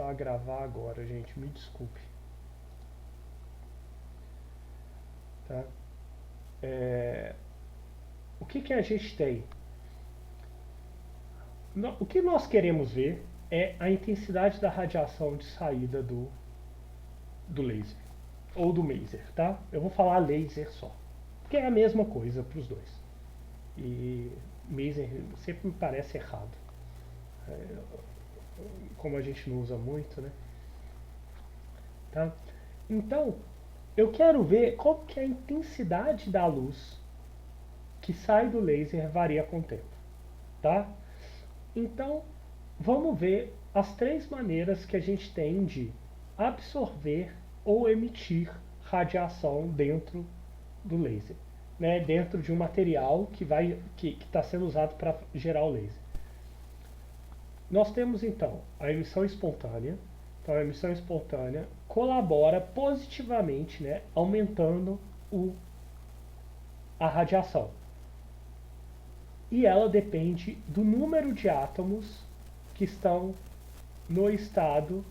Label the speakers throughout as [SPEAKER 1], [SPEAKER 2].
[SPEAKER 1] começar a gravar agora, gente, me desculpe. Tá? O que a gente tem? O que nós queremos ver é a intensidade da radiação de saída do laser, ou do maser, tá? Eu vou falar laser só, porque é a mesma coisa para os dois. E maser sempre me parece errado, como a gente não usa muito, né? Tá? Então, eu quero ver qual que é a intensidade da luz que sai do laser varia com o tempo, tá? Então, vamos ver as três maneiras que a gente tem de absorver ou emitir radiação dentro do laser, né? Dentro de um material que está sendo usado para gerar o laser. Nós temos então a emissão espontânea. Então, a emissão espontânea colabora positivamente, né, aumentando a radiação. E ela depende do número de átomos que estão no estado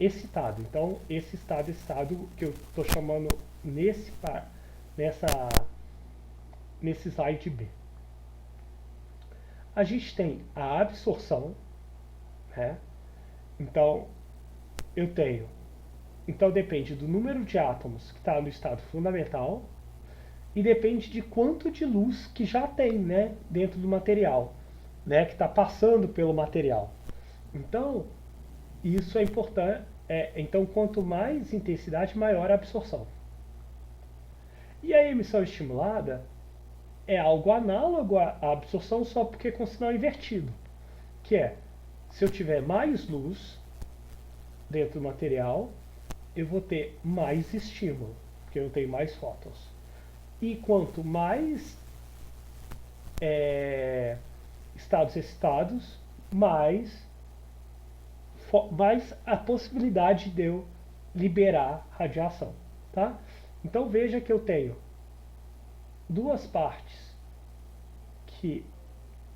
[SPEAKER 1] excitado. Então, esse estado que eu estou chamando nesse slide B. A gente tem a absorção, né? Então, então depende do número de átomos que está no estado fundamental e depende de quanto de luz que já tem, né, dentro do material, né, que está passando pelo material. Então, isso é importante. Então, quanto mais intensidade, maior a absorção. E a emissão estimulada é algo análogo à absorção, só porque com sinal invertido, que é, se eu tiver mais luz dentro do material, eu vou ter mais estímulo, porque eu tenho mais fótons. E quanto mais estados excitados, mais a possibilidade de eu liberar radiação. Tá? Então veja que eu tenho duas partes que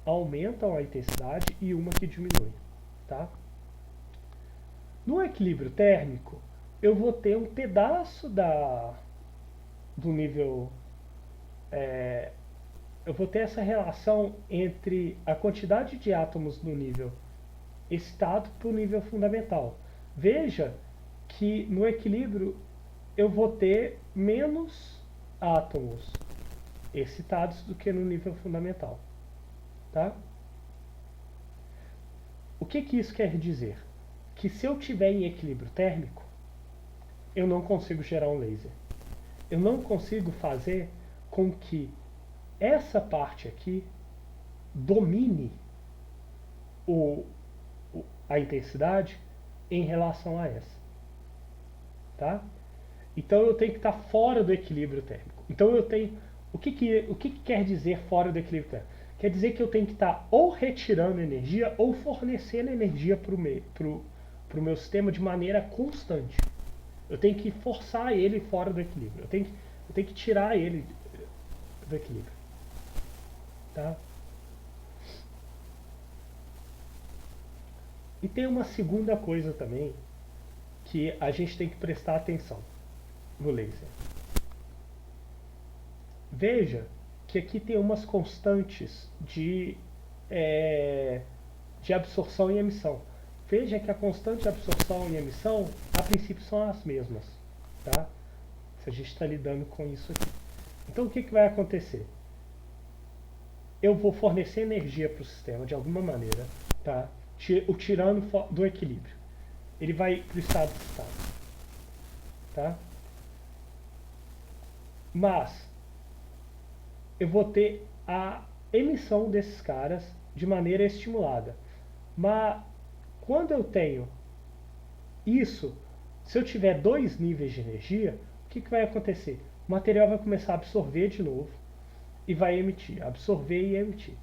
[SPEAKER 1] aumentam a intensidade e uma que diminui. Tá? No equilíbrio térmico, eu vou ter um pedaço do nível. Eu vou ter essa relação entre a quantidade de átomos no nível excitado para o nível fundamental. Veja que no equilíbrio eu vou ter menos átomos excitados do que no nível fundamental. Tá? O que isso quer dizer? Que se eu tiver em equilíbrio térmico, eu não consigo gerar um laser. Eu não consigo fazer com que essa parte aqui domine a intensidade em relação a essa. Tá? Então eu tenho que estar fora do equilíbrio térmico. Então eu tenho. O que quer dizer fora do equilíbrio térmico? Quer dizer que eu tenho que estar ou retirando energia ou fornecendo energia para o meu sistema de maneira constante. Eu tenho que forçar ele fora do equilíbrio. Eu tenho que tirar ele do equilíbrio. Tá? E tem uma segunda coisa também que a gente tem que prestar atenção no laser. Veja que aqui tem umas constantes de absorção e emissão. Veja que a constante de absorção e emissão, a princípio, são as mesmas. Tá? Se a gente está lidando com isso aqui. Então o que vai acontecer? Eu vou fornecer energia para o sistema de alguma maneira, tá? O tirando do equilíbrio. Ele vai para o estado excitado. Tá? Mas eu vou ter a emissão desses caras de maneira estimulada. Mas quando eu tenho isso, se eu tiver dois níveis de energia, o que vai acontecer? O material vai começar a absorver de novo e vai emitir, absorver e emitir.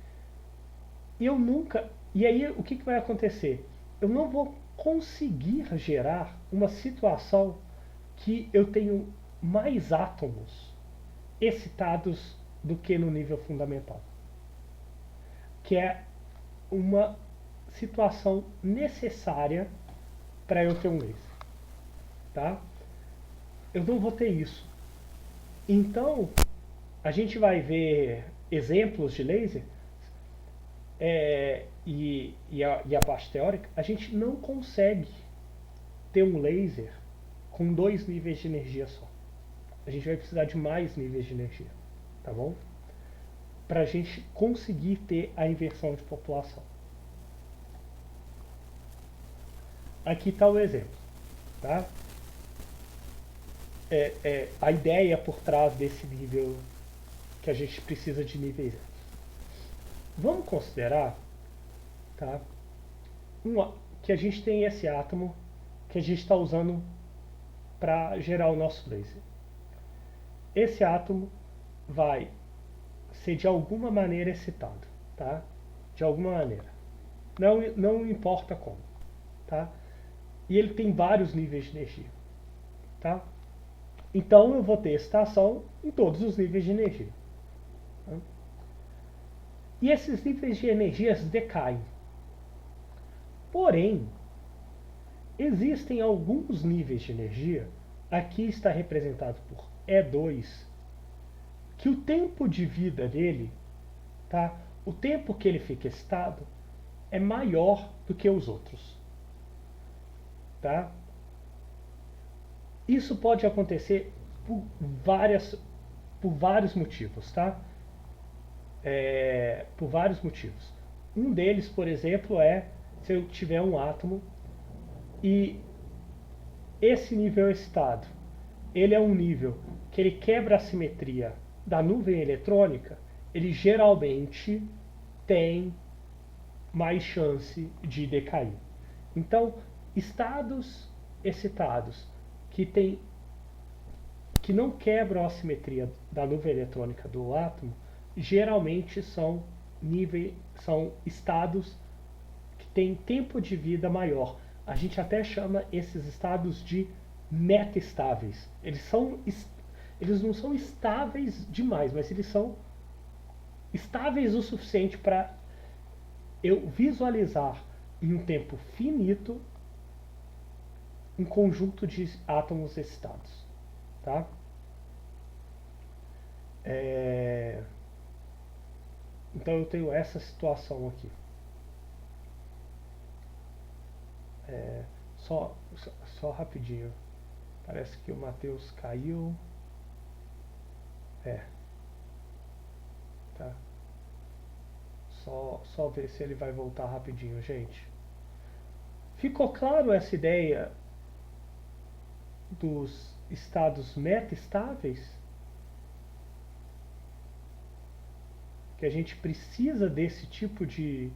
[SPEAKER 1] E aí o que vai acontecer? Eu não vou conseguir gerar uma situação que eu tenho mais átomos excitados do que no nível fundamental, que é uma situação necessária para eu ter um laser, tá? Eu não vou ter isso. Então, a gente vai ver exemplos de laser e a parte teórica. A gente não consegue ter um laser com 2 níveis de energia só. A gente vai precisar de mais níveis de energia, tá bom? Para a gente conseguir ter a inversão de população. Aqui está o exemplo, tá? A ideia por trás desse nível que a gente precisa de níveis. Vamos considerar, tá, que a gente tem esse átomo que a gente está usando para gerar o nosso laser. Esse átomo vai ser de alguma maneira excitado, tá? De alguma maneira. Não importa como, tá? E ele tem vários níveis de energia, tá? Então eu vou ter excitação em todos os níveis de energia. Tá? E esses níveis de energias decaem. Porém, existem alguns níveis de energia, aqui está representado por E2, que o tempo de vida dele, tá? O tempo que ele fica excitado é maior do que os outros, tá? Isso pode acontecer por vários motivos, tá? Por vários motivos. Um deles, por exemplo, é se eu tiver um átomo e esse nível excitado, ele é um nível que ele quebra a simetria da nuvem eletrônica, ele geralmente tem mais chance de decair. Então, estados excitados que não quebram a simetria da nuvem eletrônica do átomo, geralmente são estados que têm tempo de vida maior. A gente até chama esses estados de metaestáveis. Eles não são estáveis demais, mas eles são estáveis o suficiente para eu visualizar em um tempo finito um conjunto de átomos excitados, tá? Então eu tenho essa situação aqui. Só rapidinho. Parece que o Matheus caiu. Tá. Só ver se ele vai voltar rapidinho, gente. Ficou claro essa ideia dos estados metaestáveis? Que a gente precisa desse tipo de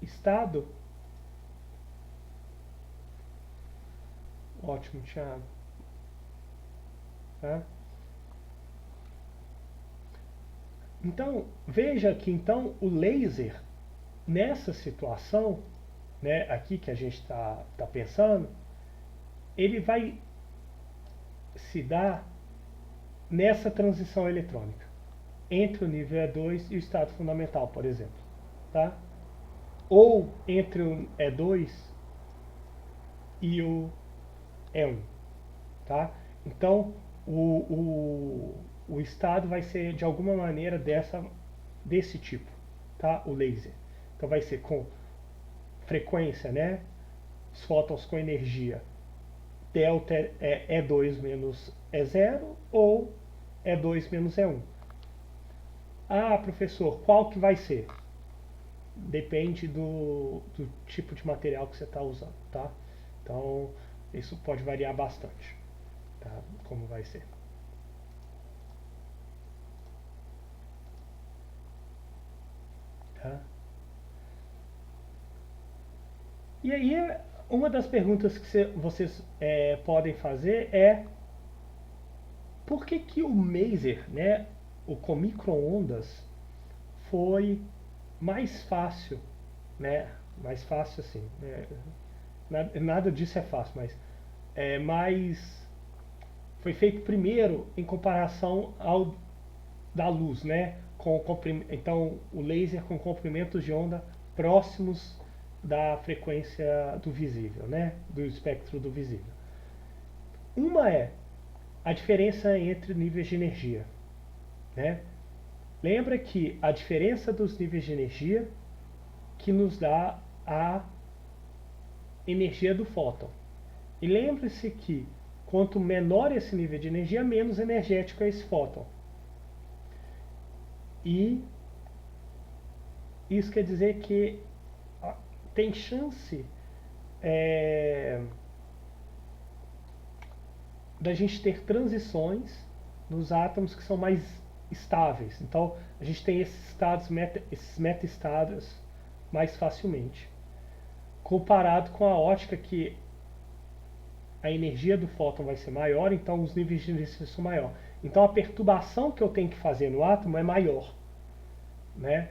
[SPEAKER 1] estado? Ótimo, Thiago. Tá? Então, veja que então o laser, nessa situação, né, aqui que a gente está pensando, ele vai se dar nessa transição eletrônica entre o nível E2 e o estado fundamental, por exemplo, tá? Ou entre o E2 e o E1, tá? Então o estado vai ser de alguma maneira desse tipo, tá? O laser. Então vai ser com frequência, né? Os fótons com energia delta é E2 menos E0 ou E2 menos E1. Ah, professor, qual que vai ser? Depende do tipo de material que você está usando, tá? Então, isso pode variar bastante, tá? Como vai ser. Tá? E aí, uma das perguntas que vocês podem fazer é por que o Maser, né, o com micro-ondas, foi mais fácil, né? Mais fácil assim, nada disso é fácil, mas foi feito primeiro em comparação ao da luz, né? Então o laser com comprimentos de onda próximos da frequência do visível, né? Do espectro do visível. Uma é a diferença entre níveis de energia, né? Lembra que a diferença dos níveis de energia que nos dá a energia do fóton. E lembre-se que quanto menor esse nível de energia, menos energético é esse fóton. E isso quer dizer que tem chance da gente ter transições nos átomos que são mais estáveis. Então, a gente tem esses estados, esses meta-estados mais facilmente. Comparado com a ótica que a energia do fóton vai ser maior, então os níveis de energia são maior. Então a perturbação que eu tenho que fazer no átomo é maior, né?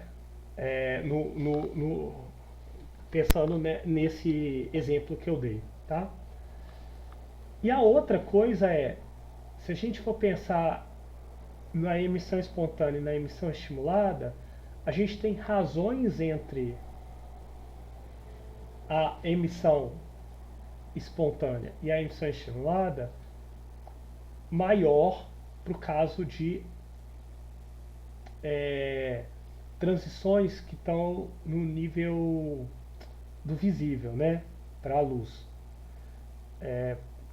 [SPEAKER 1] Pensando, né, nesse exemplo que eu dei, tá? E a outra coisa é, se a gente for pensar na emissão espontânea e na emissão estimulada, a gente tem razões entre a emissão espontânea e a emissão estimulada maior para o caso de transições que estão no nível do visível, né, para a luz.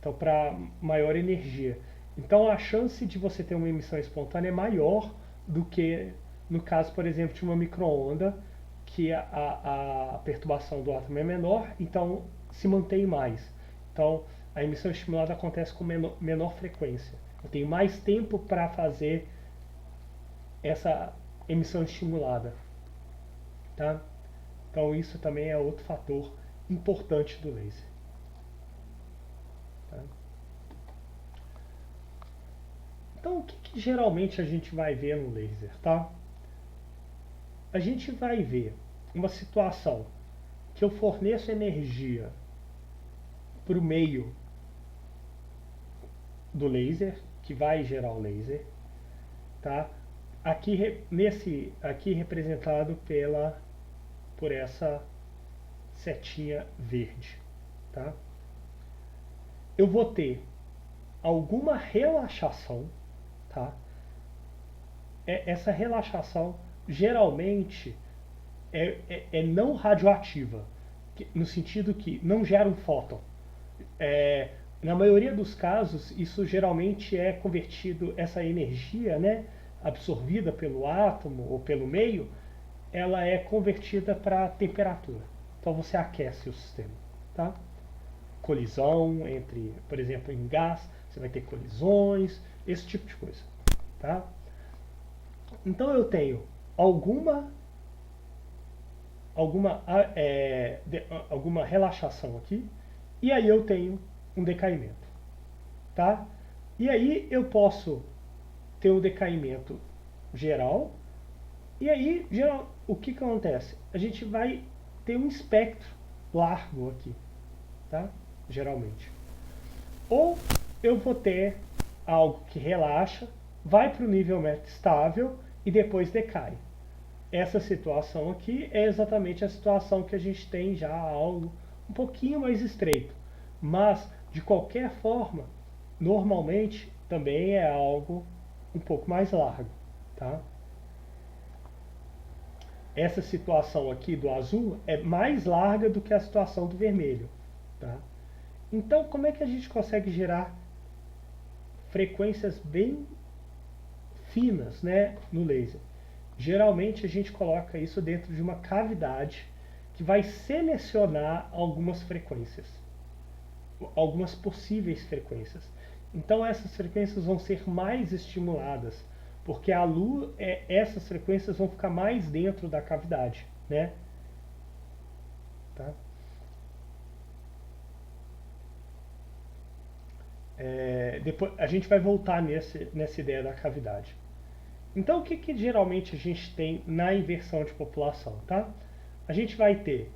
[SPEAKER 1] Então, para maior energia. Então, a chance de você ter uma emissão espontânea é maior do que no caso, por exemplo, de uma micro-onda, que a perturbação do átomo é menor, então se mantém mais. Então, a emissão estimulada acontece com menor frequência. Eu tenho mais tempo para fazer essa emissão estimulada. Tá? Então, isso também é outro fator importante do laser. Tá? Então, o que geralmente a gente vai ver no laser? Tá? A gente vai ver uma situação que eu forneço energia para o meio do laser, que vai gerar o laser, tá? Aqui representado por essa setinha verde, tá? Eu vou ter alguma relaxação, tá? Essa relaxação geralmente é não radioativa, no sentido que não gera um fóton. Na maioria dos casos, isso geralmente é convertido, essa energia, né, absorvida pelo átomo ou pelo meio, ela é convertida para temperatura. Então você aquece o sistema, tá? Colisão entre, por exemplo, em gás, você vai ter colisões, esse tipo de coisa, tá? Então eu tenho alguma relaxação aqui, e aí eu tenho um decaimento, tá? E aí eu posso ter um decaimento geral, e aí o que acontece? A gente vai ter um espectro largo aqui, tá? Geralmente. Ou eu vou ter algo que relaxa, vai para o nível metastável e depois decai. Essa situação aqui é exatamente a situação que a gente tem já algo um pouquinho mais estreito. Mas, de qualquer forma, normalmente também é algo um pouco mais largo, tá? Essa situação aqui do azul é mais larga do que a situação do vermelho, tá? Então, como é que a gente consegue gerar frequências bem finas, né, no laser? Geralmente a gente coloca isso dentro de uma cavidade que vai selecionar algumas frequências, algumas possíveis frequências. Então essas frequências vão ser mais estimuladas, porque a luz, essas frequências vão ficar mais dentro da cavidade, né? Tá? Depois a gente vai voltar nessa ideia da cavidade. Então, o que geralmente a gente tem na inversão de população, tá? A gente vai ter,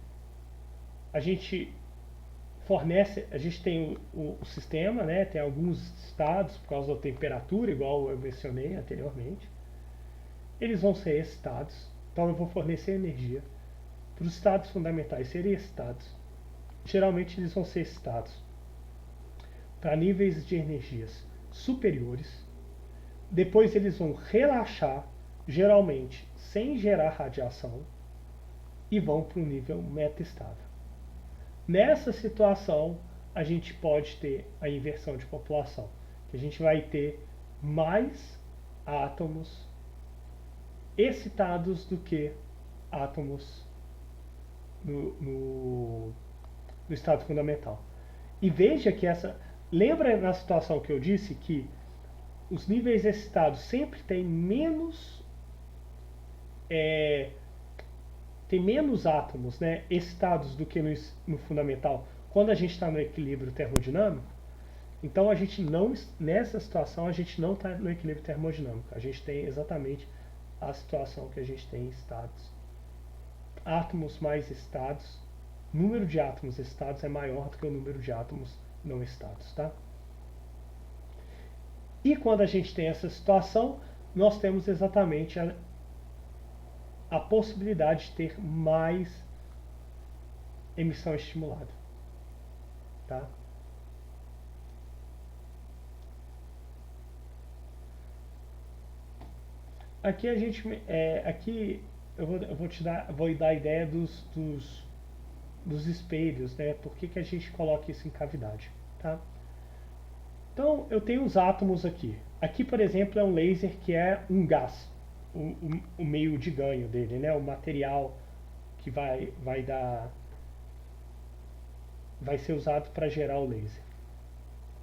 [SPEAKER 1] a gente a gente tem o sistema, né? Tem alguns estados por causa da temperatura, igual eu mencionei anteriormente. Eles vão ser excitados, então eu vou fornecer energia para os estados fundamentais serem excitados, geralmente eles vão ser excitados para níveis de energias superiores. Depois eles vão relaxar, geralmente sem gerar radiação, e vão para um nível metaestável. Nessa situação, a gente pode ter a inversão de população, que a gente vai ter mais átomos excitados do que átomos no estado fundamental. E veja que lembra na situação que eu disse que os níveis excitados sempre têm menos átomos, né, excitados do que no fundamental, quando a gente está no equilíbrio termodinâmico. Então nessa situação a gente não está no equilíbrio termodinâmico. A gente tem exatamente a situação que a gente tem em estados. Átomos mais excitados, número de átomos excitados é maior do que o número de átomos não excitados, tá? E quando a gente tem essa situação, nós temos exatamente a possibilidade de ter mais emissão estimulada, tá? Aqui vou dar a ideia dos espelhos, né? Por que a gente coloca isso em cavidade, tá? Então eu tenho os átomos aqui. Aqui, por exemplo, é um laser que é um gás, o meio de ganho dele, né? O material que vai ser usado para gerar o laser,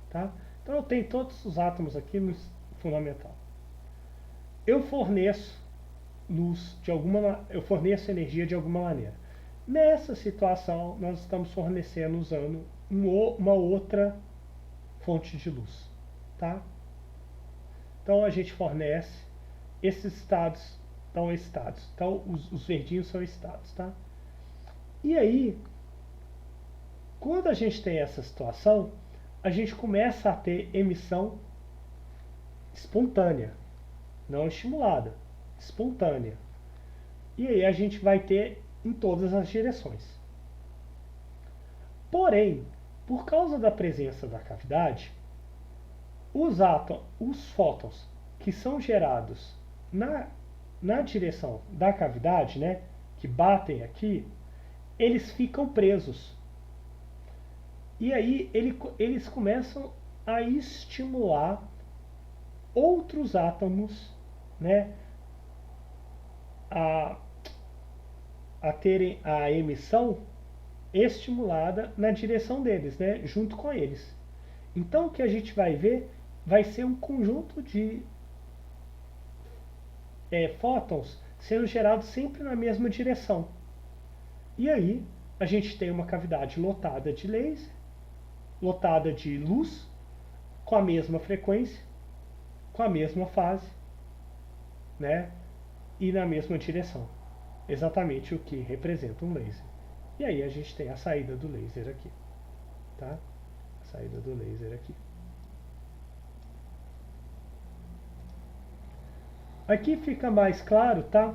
[SPEAKER 1] tá? Então eu tenho todos os átomos aqui no fundamental. Eu forneço luz eu forneço energia de alguma maneira. Nessa situação, nós estamos fornecendo usando uma outra fonte de luz, tá? Então a gente fornece, esses estados estão excitados. Então os verdinhos são excitados, tá? E aí, quando a gente tem essa situação, a gente começa a ter emissão espontânea, não estimulada, espontânea. E aí a gente vai ter em todas as direções. Porém, por causa da presença da cavidade, os fótons que são gerados na direção da cavidade, né, que batem aqui, eles ficam presos. E aí eles começam a estimular outros átomos, né, a terem a emissão estimulada na direção deles, né, junto com eles. Então o que a gente vai ver vai ser um conjunto de fótons sendo gerados sempre na mesma direção. E aí a gente tem uma cavidade lotada de laser, lotada de luz, com a mesma frequência, com a mesma fase, né, e na mesma direção. Exatamente o que representa um laser. E aí a gente tem a saída do laser aqui, tá? A saída do laser aqui. Aqui fica mais claro, tá?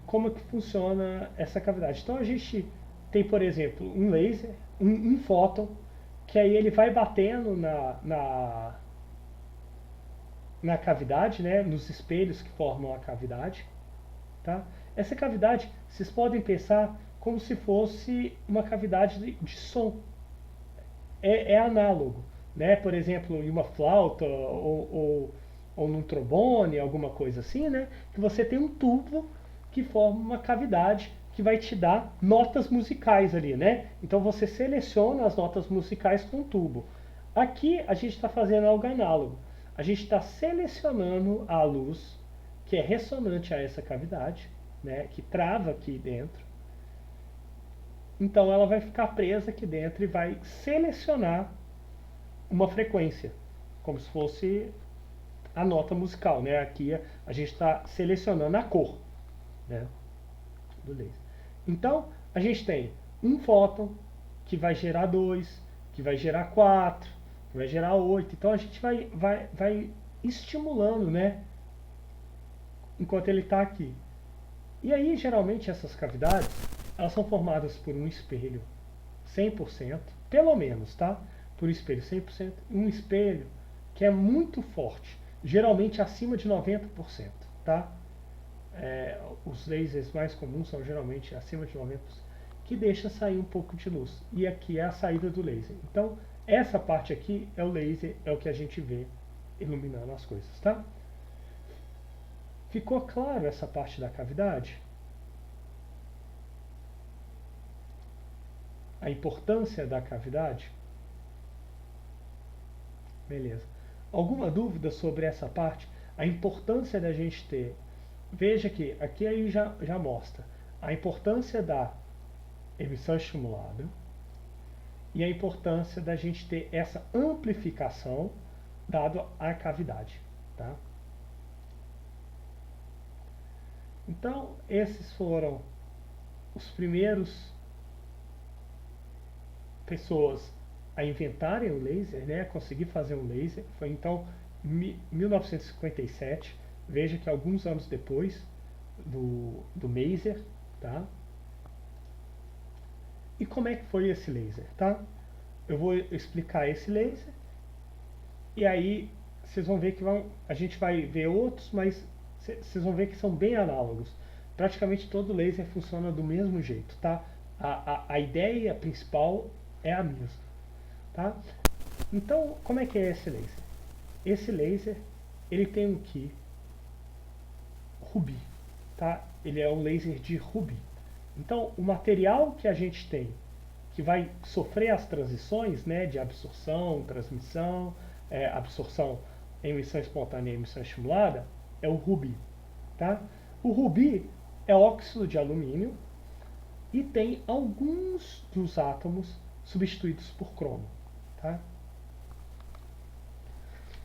[SPEAKER 1] Como que funciona essa cavidade. Então a gente tem, por exemplo, um laser, um fóton, que aí ele vai batendo na cavidade, né? Nos espelhos que formam a cavidade, tá? Essa cavidade, vocês podem pensar como se fosse uma cavidade de som. É análogo, né? Por exemplo, em uma flauta ou num trombone, alguma coisa assim, né? Que você tem um tubo que forma uma cavidade que vai te dar notas musicais ali, né? Então você seleciona as notas musicais com o tubo. Aqui a gente está fazendo algo análogo. A gente está selecionando a luz que é ressonante a essa cavidade, né? Que trava aqui dentro. Então ela vai ficar presa aqui dentro e vai selecionar uma frequência, como se fosse a nota musical, né? Aqui a gente está selecionando a cor, né, do laser. Então a gente tem um fóton que vai gerar 2, que vai gerar 4, que vai gerar 8. Então a gente vai estimulando, né, enquanto ele está aqui. E aí geralmente essas cavidades elas são formadas por um espelho 100%, pelo menos, tá? Por um espelho 100%, um espelho que é muito forte, geralmente acima de 90%, tá? Os lasers mais comuns são geralmente acima de 90%, que deixa sair um pouco de luz. E aqui é a saída do laser. Então, essa parte aqui é o laser, é o que a gente vê iluminando as coisas, tá? Ficou claro essa parte da cavidade? A importância da cavidade? Beleza. Alguma dúvida sobre essa parte? A importância da gente ter. Veja que aqui aí já mostra a importância da emissão estimulada e a importância da gente ter essa amplificação dado a cavidade, tá? Então, esses foram os primeiros pessoas a inventarem o laser, né, a conseguir fazer um laser. Foi então 1957, veja que alguns anos depois do Maser, tá? E como é que foi esse laser, tá? Eu vou explicar esse laser e aí vocês vão ver que a gente vai ver outros, mas vocês vão ver que são bem análogos. Praticamente todo laser funciona do mesmo jeito, tá? A ideia principal é a mesma, tá? Então, como é que é esse laser? Esse laser, ele tem um Ki rubi, tá? Ele é um laser de rubi. Então, o material que a gente tem, que vai sofrer as transições, né, de absorção, transmissão, absorção, emissão espontânea e emissão estimulada, é o rubi, tá? O rubi é óxido de alumínio e tem alguns dos átomos substituídos por cromo, tá?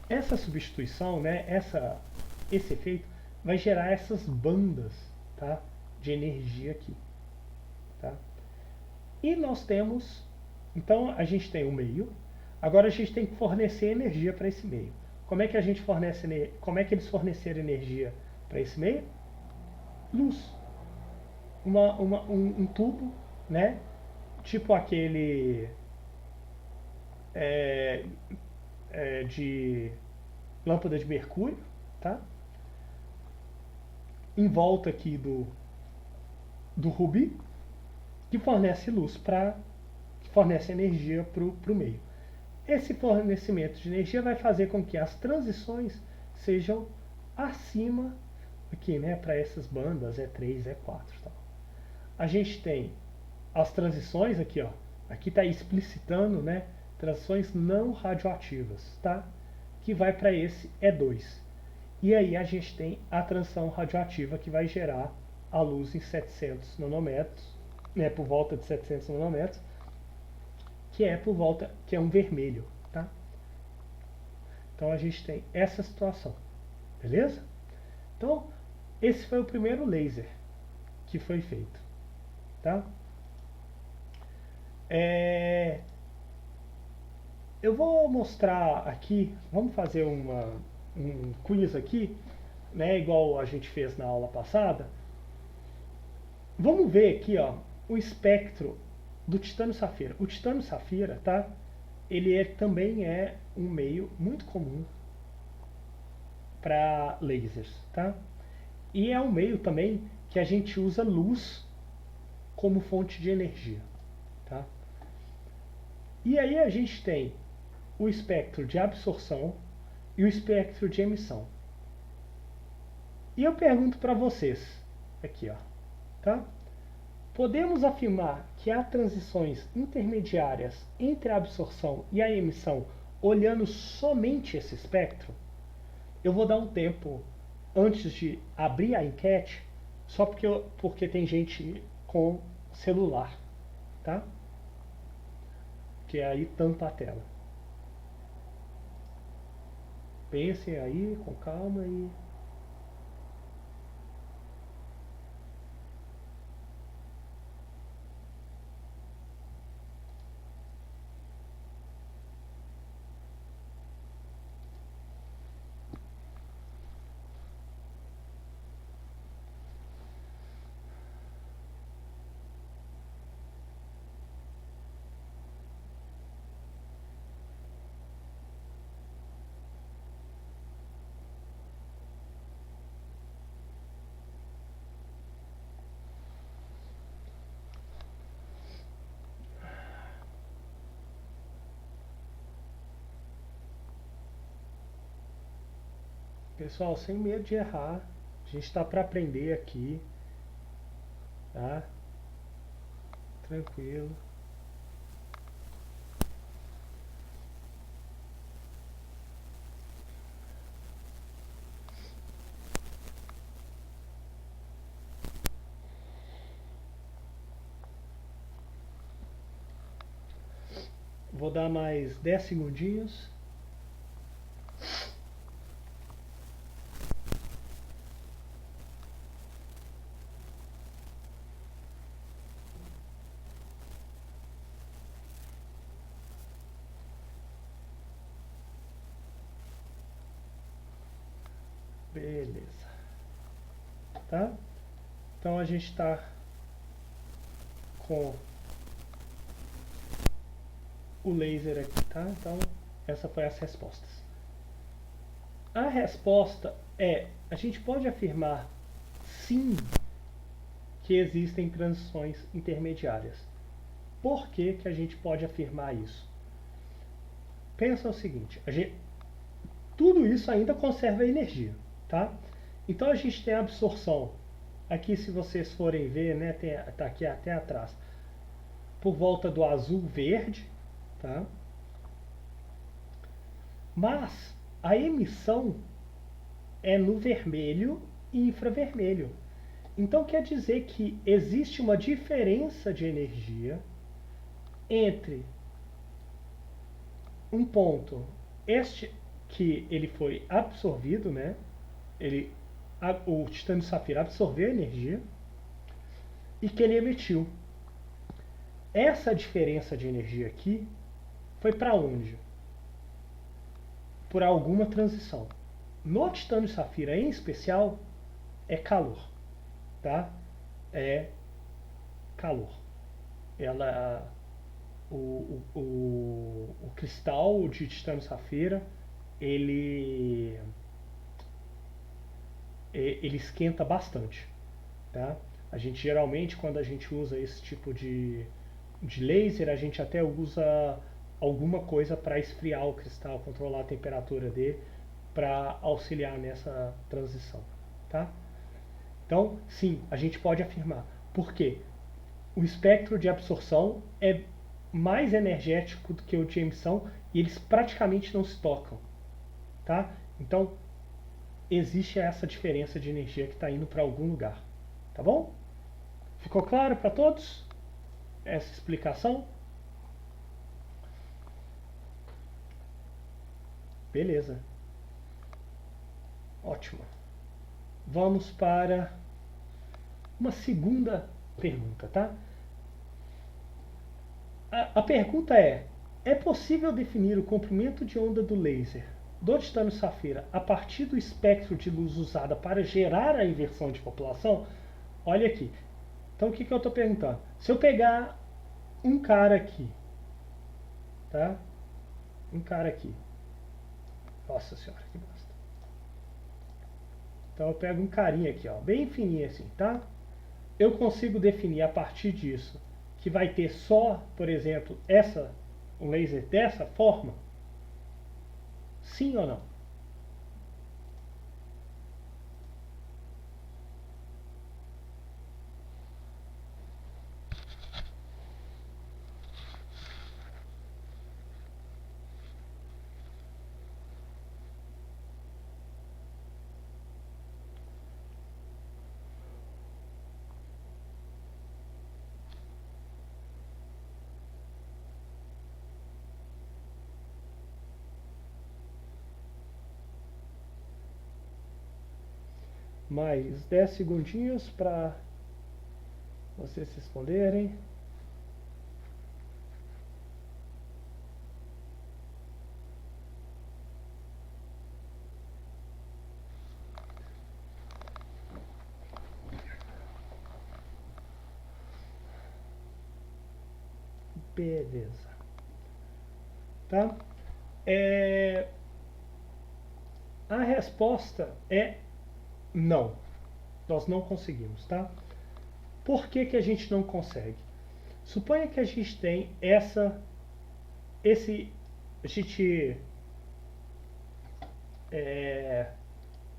[SPEAKER 1] Essa substituição, né, esse efeito vai gerar essas bandas, tá, de energia aqui, tá? E nós temos, então a gente tem o meio, agora a gente tem que fornecer energia para esse meio. Como é que a gente fornece, como é que eles forneceram energia para esse meio? Luz. Um tubo, né, tipo aquele é, de lâmpada de mercúrio, tá? Em volta aqui do rubi, que fornece luz que fornece energia para o meio. Esse fornecimento de energia vai fazer com que as transições sejam acima aqui, né, para essas bandas E3, E4, tal. A gente tem as transições aqui, ó. Aqui está explicitando, né, transições não radioativas, tá? Que vai para esse E2. E aí a gente tem a transição radioativa que vai gerar a luz em 700 nanômetros, né, por volta de 700 nanômetros, que é um vermelho, tá? Então a gente tem essa situação, beleza? Então esse foi o primeiro laser que foi feito, tá? Eu vou mostrar aqui, vamos fazer um quiz aqui, né, igual a gente fez na aula passada. Vamos ver aqui, ó, o espectro do titânio safira. O titânio safira, tá? Também é um meio muito comum para lasers, tá? E é um meio também que a gente usa luz como fonte de energia, tá? E aí a gente tem o espectro de absorção e o espectro de emissão. E eu pergunto para vocês, aqui, ó, tá? Podemos afirmar que há transições intermediárias entre a absorção e a emissão olhando somente esse espectro? Eu vou dar um tempo antes de abrir a enquete, só porque tem gente com celular, tá? Que aí tampa a tela. Pensem aí com calma e Pessoal, sem medo de errar, a gente está para aprender aqui, tá? Tranquilo. Vou dar mais 10 segundinhos. Beleza. Tá? Então a gente está com o laser aqui, tá? Então essa foi as respostas. A resposta é, a gente pode afirmar sim que existem transições intermediárias. Por que que a gente pode afirmar isso? Pensa o seguinte, tudo isso ainda conserva energia, tá? Então a gente tem a absorção. Aqui, se vocês forem ver, né, tá aqui até atrás, por volta do azul-verde, tá? Mas a emissão é no vermelho e infravermelho. Então quer dizer que existe uma diferença de energia entre um ponto, este que ele foi absorvido, né? O titânio safira absorveu energia e que ele emitiu. Essa diferença de energia aqui foi para onde? Por alguma transição. No titânio safira em especial é calor, tá? É calor. Ela, o cristal de titânio safira ele esquenta bastante, tá? A gente geralmente, quando a gente usa esse tipo de laser, a gente até usa alguma coisa para esfriar o cristal, controlar a temperatura dele, para auxiliar nessa transição, tá? Então, sim, a gente pode afirmar. Por quê? O espectro de absorção é mais energético do que o de emissão e eles praticamente não se tocam, tá? Então, existe essa diferença de energia que está indo para algum lugar, tá bom? Ficou claro para todos essa explicação? Beleza. Ótimo. Vamos para uma segunda pergunta, tá? A pergunta é possível definir o comprimento de onda do laser do titânio safira a partir do espectro de luz usada para gerar a inversão de população? Olha aqui. Então o que eu estou perguntando? Se eu pegar um cara aqui, tá? Um cara aqui. Nossa senhora, que bosta. Então eu pego um carinha aqui, ó, bem fininho assim, tá? Eu consigo definir a partir disso que vai ter só, por exemplo, um laser dessa forma? Sim ou não? Mais 10 segundinhos para vocês responderem. Beleza. Tá? A resposta é não. Nós não conseguimos, tá? Por que que a gente não consegue? Suponha que a gente tem a gente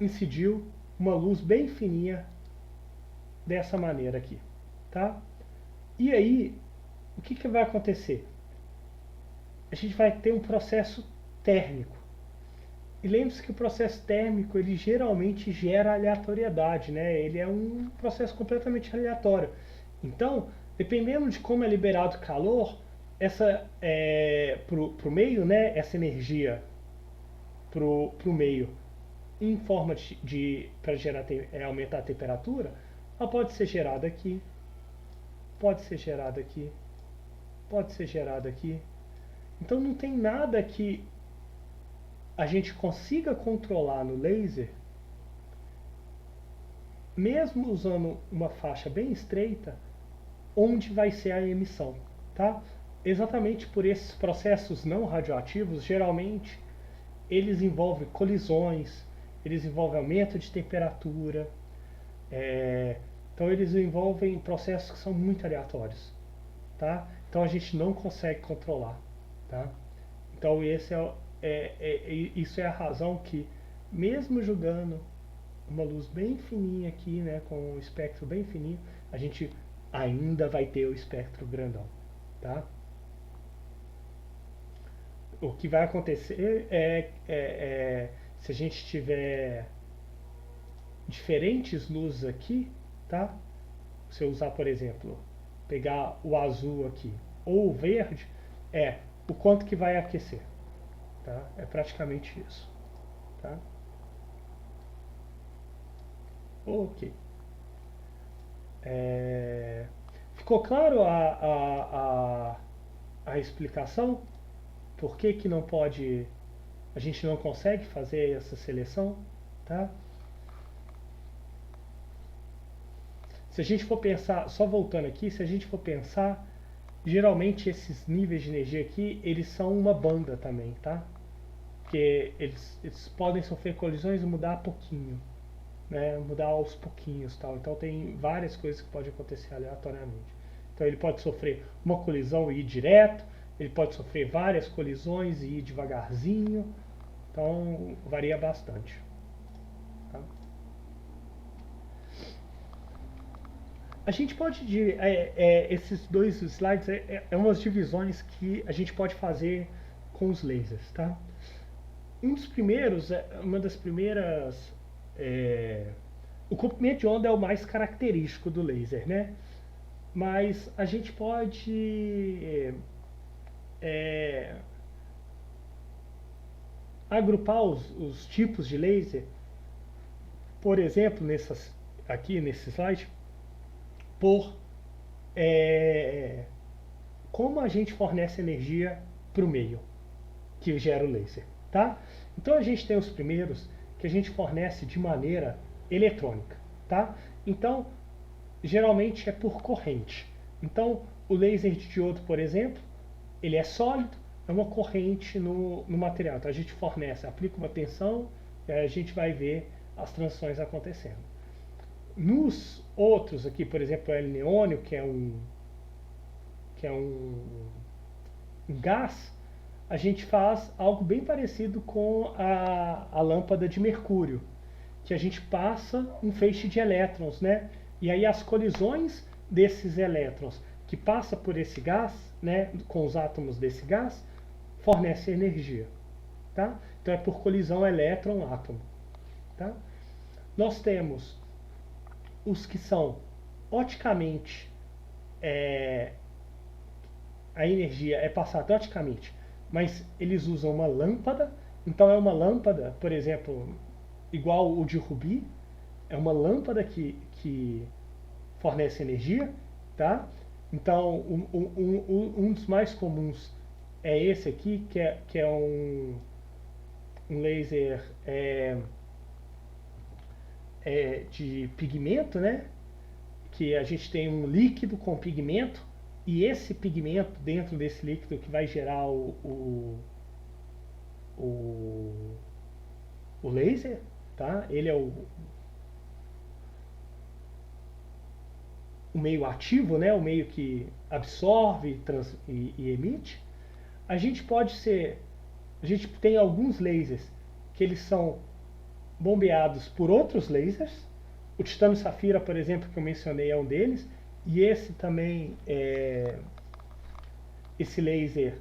[SPEAKER 1] incidiu uma luz bem fininha dessa maneira aqui, tá? E aí, o que vai acontecer? A gente vai ter um processo térmico. E lembre-se que o processo térmico, ele geralmente gera aleatoriedade, né? Ele é um processo completamente aleatório. Então, dependendo de como é liberado calor, pro meio, né? Essa energia pro meio em forma para aumentar a temperatura, ela pode ser gerada aqui, pode ser gerada aqui, pode ser gerada aqui. Então não tem nada que a gente consiga controlar no laser, mesmo usando uma faixa bem estreita, onde vai ser a emissão, tá? Exatamente por esses processos não radioativos, geralmente eles envolvem colisões, eles envolvem aumento de temperatura, então eles envolvem processos que são muito aleatórios, tá? Então a gente não consegue controlar, tá? Então isso é a razão que, mesmo jogando uma luz bem fininha aqui, né, com um espectro bem fininho, a gente ainda vai ter o espectro grandão, tá? O que vai acontecer se a gente tiver diferentes luzes aqui, tá? Se eu usar, por exemplo, pegar o azul aqui ou o verde, o quanto que vai aquecer, tá? É praticamente isso, tá? Ok. Ficou claro a explicação? Por que não pode, a gente não consegue fazer essa seleção, tá? Se a gente for pensar, só voltando aqui, se a gente for pensar, geralmente esses níveis de energia aqui, eles são uma banda também, tá? Porque eles podem sofrer colisões e mudar pouquinho, né? Mudar aos pouquinhos, tal. Então tem várias coisas que podem acontecer aleatoriamente. Então ele pode sofrer uma colisão e ir direto, ele pode sofrer várias colisões e ir devagarzinho. Então varia bastante, tá? A gente pode esses dois slides umas divisões que a gente pode fazer com os lasers, tá? Uma das primeiras, o comprimento de onda é o mais característico do laser, né? Mas a gente pode agrupar os tipos de laser, por exemplo, aqui nesse slide, por como a gente fornece energia para o meio que gera o laser, tá? Então a gente tem os primeiros que a gente fornece de maneira eletrônica, tá? Então geralmente é por corrente. Então o laser de diodo, por exemplo, ele é sólido, é uma corrente no material. Então a gente fornece, aplica uma tensão e aí a gente vai ver as transições acontecendo. Nos outros aqui, por exemplo, o neônio, que é um gás, a gente faz algo bem parecido com a lâmpada de mercúrio, que a gente passa um feixe de elétrons, né? E aí as colisões desses elétrons que passa por esse gás, né, com os átomos desse gás, fornece energia, tá? Então é por colisão elétron-átomo, tá? Nós temos os que são oticamente, a energia é passada oticamente, mas eles usam uma lâmpada. Então é uma lâmpada, por exemplo, igual o de Rubi, é uma lâmpada que fornece energia, tá? Então um dos mais comuns é esse aqui, que é um laser de pigmento, né? Que a gente tem um líquido com pigmento, e esse pigmento dentro desse líquido que vai gerar o laser, tá? Ele é o meio ativo, né? O meio que absorve e emite. A gente tem alguns lasers que eles são bombeados por outros lasers. O titânio safira, por exemplo, que eu mencionei, é um deles. E esse também, esse laser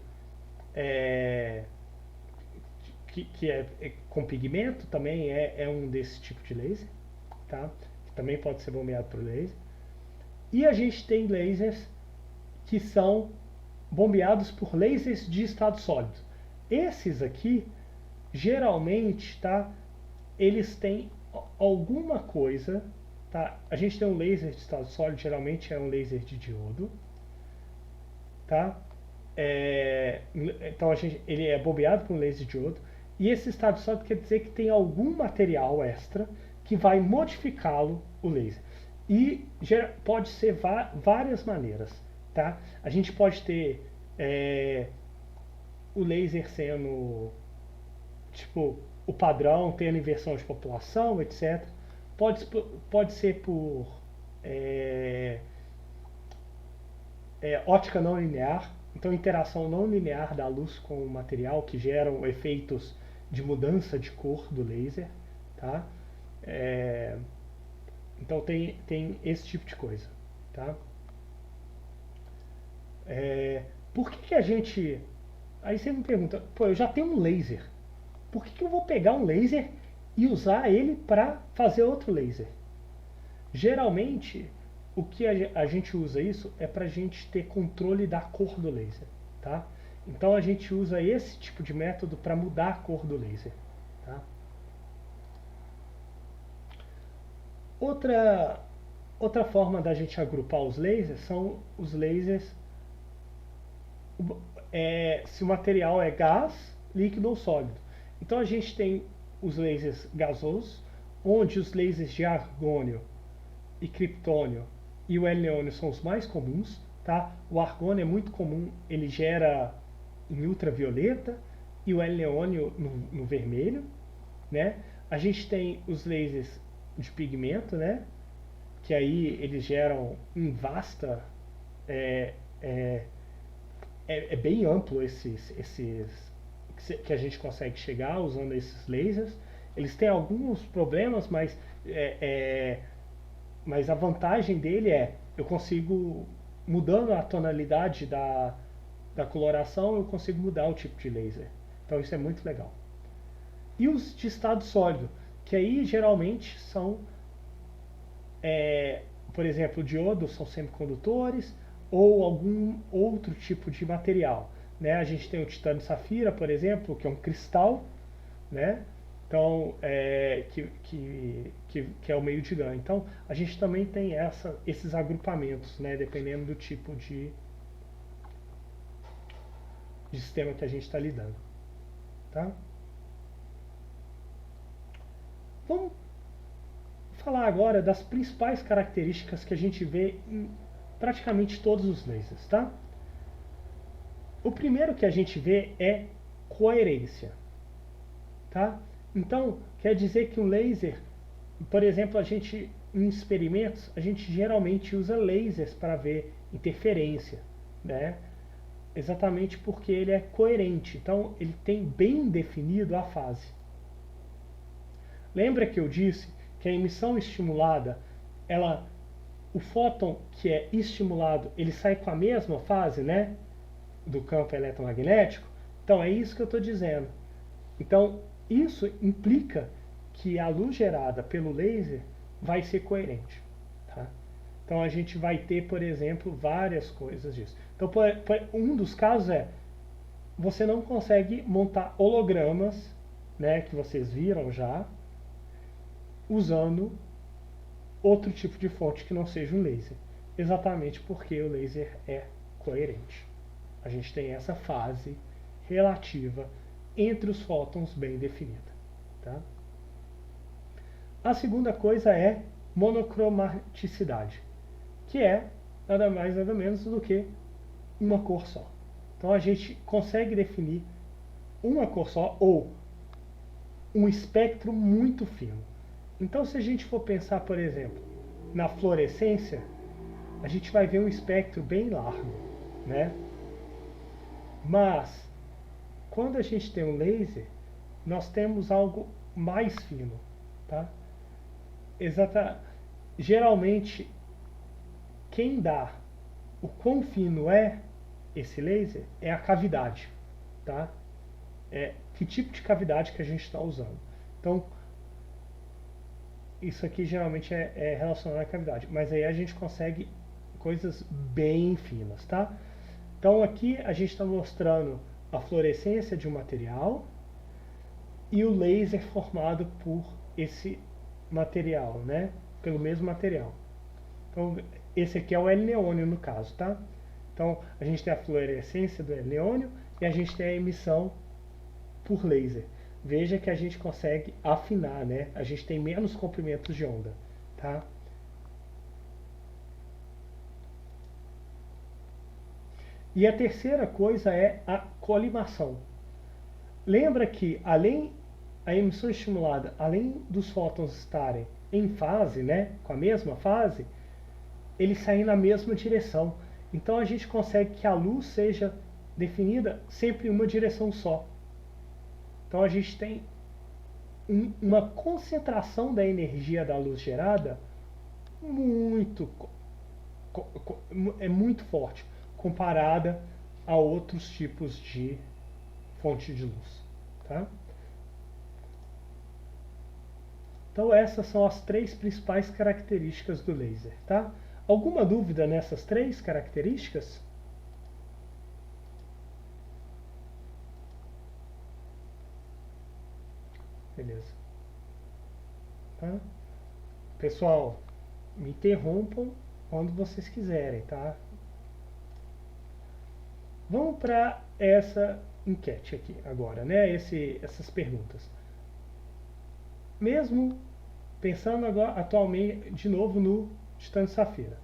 [SPEAKER 1] que é com pigmento, também é um desse tipo de laser, tá? Que também pode ser bombeado por laser. E a gente tem lasers que são bombeados por lasers de estado sólido. Esses aqui, geralmente, tá? Eles têm alguma coisa, tá? A gente tem um laser de estado sólido, geralmente é um laser de diodo, tá? Então ele é bombeado por um laser de diodo. E esse estado sólido quer dizer que tem algum material extra que vai modificá-lo, o laser. E pode ser várias maneiras, tá? A gente pode ter o laser sendo, tipo, o padrão, tendo inversão de população, etc. Pode ser por ótica não linear, então interação não linear da luz com o material que geram efeitos de mudança de cor do laser, tá? Então tem esse tipo de coisa, tá? Por que a gente... Aí você me pergunta, pô, eu já tenho um laser, por que eu vou pegar um laser e usar ele para fazer outro laser? Geralmente, o que a gente usa isso é para a gente ter controle da cor do laser, tá? Então a gente usa esse tipo de método para mudar a cor do laser, tá? Outra forma da gente agrupar os lasers são os lasers se o material é gás, líquido ou sólido. Então a gente tem os lasers gasosos, onde os lasers de argônio e criptônio e o heliônio são os mais comuns, tá? O argônio é muito comum, ele gera em ultravioleta e o heliônio no vermelho, né? A gente tem os lasers de pigmento, né? Que aí eles geram em vasta é bem amplo esses que a gente consegue chegar usando esses lasers. Eles têm alguns problemas, mas a vantagem dele eu consigo, mudando a tonalidade da coloração, eu consigo mudar o tipo de laser. Então isso é muito legal. E os de estado sólido, que aí geralmente são, por exemplo, o diodo são semicondutores ou algum outro tipo de material, né? A gente tem o titânio safira, por exemplo, que é um cristal, né? Então, que é o meio de ganho. Então, a gente também tem esses agrupamentos, né? Dependendo do tipo de sistema que a gente está lidando, tá? Vamos falar agora das principais características que a gente vê em praticamente todos os lasers, tá? O primeiro que a gente vê é coerência, tá? Então, quer dizer que o laser, por exemplo, em experimentos, a gente geralmente usa lasers para ver interferência, né? Exatamente porque ele é coerente, então ele tem bem definido a fase. Lembra que eu disse que a emissão estimulada, o fóton que é estimulado, ele sai com a mesma fase, né, do campo eletromagnético? Então é isso que eu estou dizendo. Então isso implica que a luz gerada pelo laser vai ser coerente, tá? Então a gente vai ter, por exemplo, várias coisas disso. Então um dos casos você não consegue montar hologramas, né, que vocês viram já, usando outro tipo de fonte que não seja um laser. Exatamente porque o laser é coerente. A gente tem essa fase relativa entre os fótons bem definida, tá? A segunda coisa é monocromaticidade, que é nada mais nada menos do que uma cor só. Então a gente consegue definir uma cor só ou um espectro muito fino. Então se a gente for pensar, por exemplo, na fluorescência, a gente vai ver um espectro bem largo, né? Mas quando a gente tem um laser, nós temos algo mais fino. tá? Geralmente, quem dá o quão fino é esse laser é a cavidade, tá? Que tipo de cavidade que a gente está usando. Então, isso aqui geralmente é relacionado à cavidade, mas aí a gente consegue coisas bem finas, tá? Então aqui a gente está mostrando a fluorescência de um material e o laser formado por esse material, né? Pelo mesmo material. Então esse aqui é o L-neônio no caso, tá? Então a gente tem a fluorescência do L-neônio e a gente tem a emissão por laser. Veja que a gente consegue afinar, né? A gente tem menos comprimentos de onda, tá? E a terceira coisa é a colimação. Lembra que a emissão estimulada, além dos fótons estarem em fase, né, com a mesma fase, eles saem na mesma direção. Então a gente consegue que a luz seja definida sempre em uma direção só. Então a gente tem uma concentração da energia da luz gerada muito muito forte comparada a outros tipos de fonte de luz, tá? Então essas são as três principais características do laser, tá? Alguma dúvida nessas três características? Beleza. Tá? Pessoal, me interrompam quando vocês quiserem, tá? Vamos para essa enquete aqui agora, né? Essas perguntas. Mesmo pensando agora atualmente de novo no titânio safira.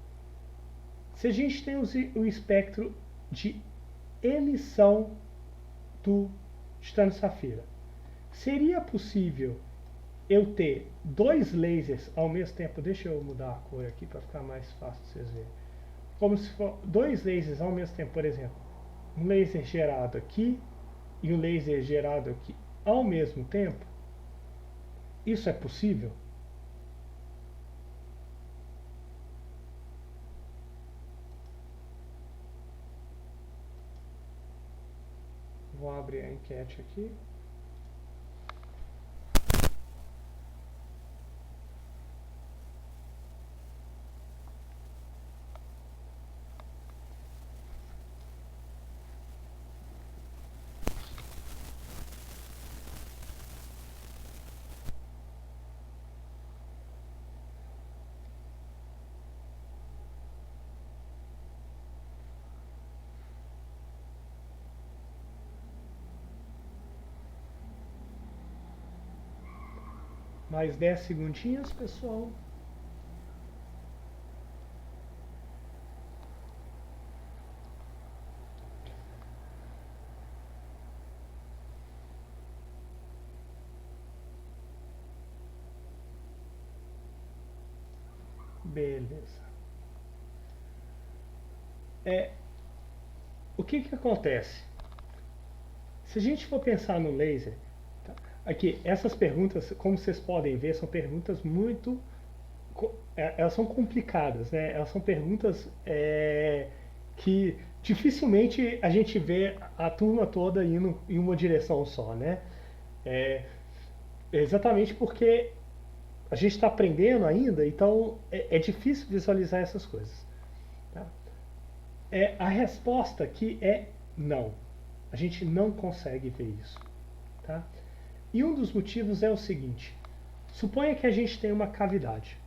[SPEAKER 1] Se a gente tem o espectro de emissão do titânio safira, seria possível eu ter dois lasers ao mesmo tempo? Deixa eu mudar a cor aqui para ficar mais fácil de vocês verem. Como se for dois lasers ao mesmo tempo, por exemplo, um laser gerado aqui e um laser gerado aqui ao mesmo tempo. Isso é possível? Vou abrir a enquete aqui. Mais 10 segundinhos, pessoal. Beleza. O que acontece? Se a gente for pensar no laser, tá? Aqui, essas perguntas, como vocês podem ver, são perguntas muito... Elas são complicadas, né? Elas são perguntas que dificilmente a gente vê a turma toda indo em uma direção só, né? Exatamente porque a gente está aprendendo ainda, então é difícil visualizar essas coisas. Tá? A resposta aqui é não. A gente não consegue ver isso. Tá? E um dos motivos é o seguinte: suponha que a gente tem uma cavidade.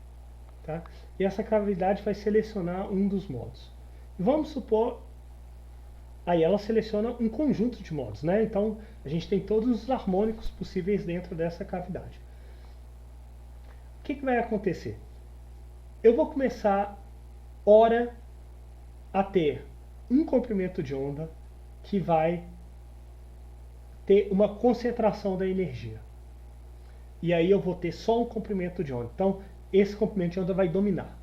[SPEAKER 1] Tá? E essa cavidade vai selecionar um dos modos. Vamos supor, aí ela seleciona um conjunto de modos, né? Então a gente tem todos os harmônicos possíveis dentro dessa cavidade. O que vai acontecer? Eu vou começar, ora, a ter um comprimento de onda que vai ter uma concentração da energia. E aí eu vou ter só um comprimento de onda. Então, esse comprimento de onda vai dominar.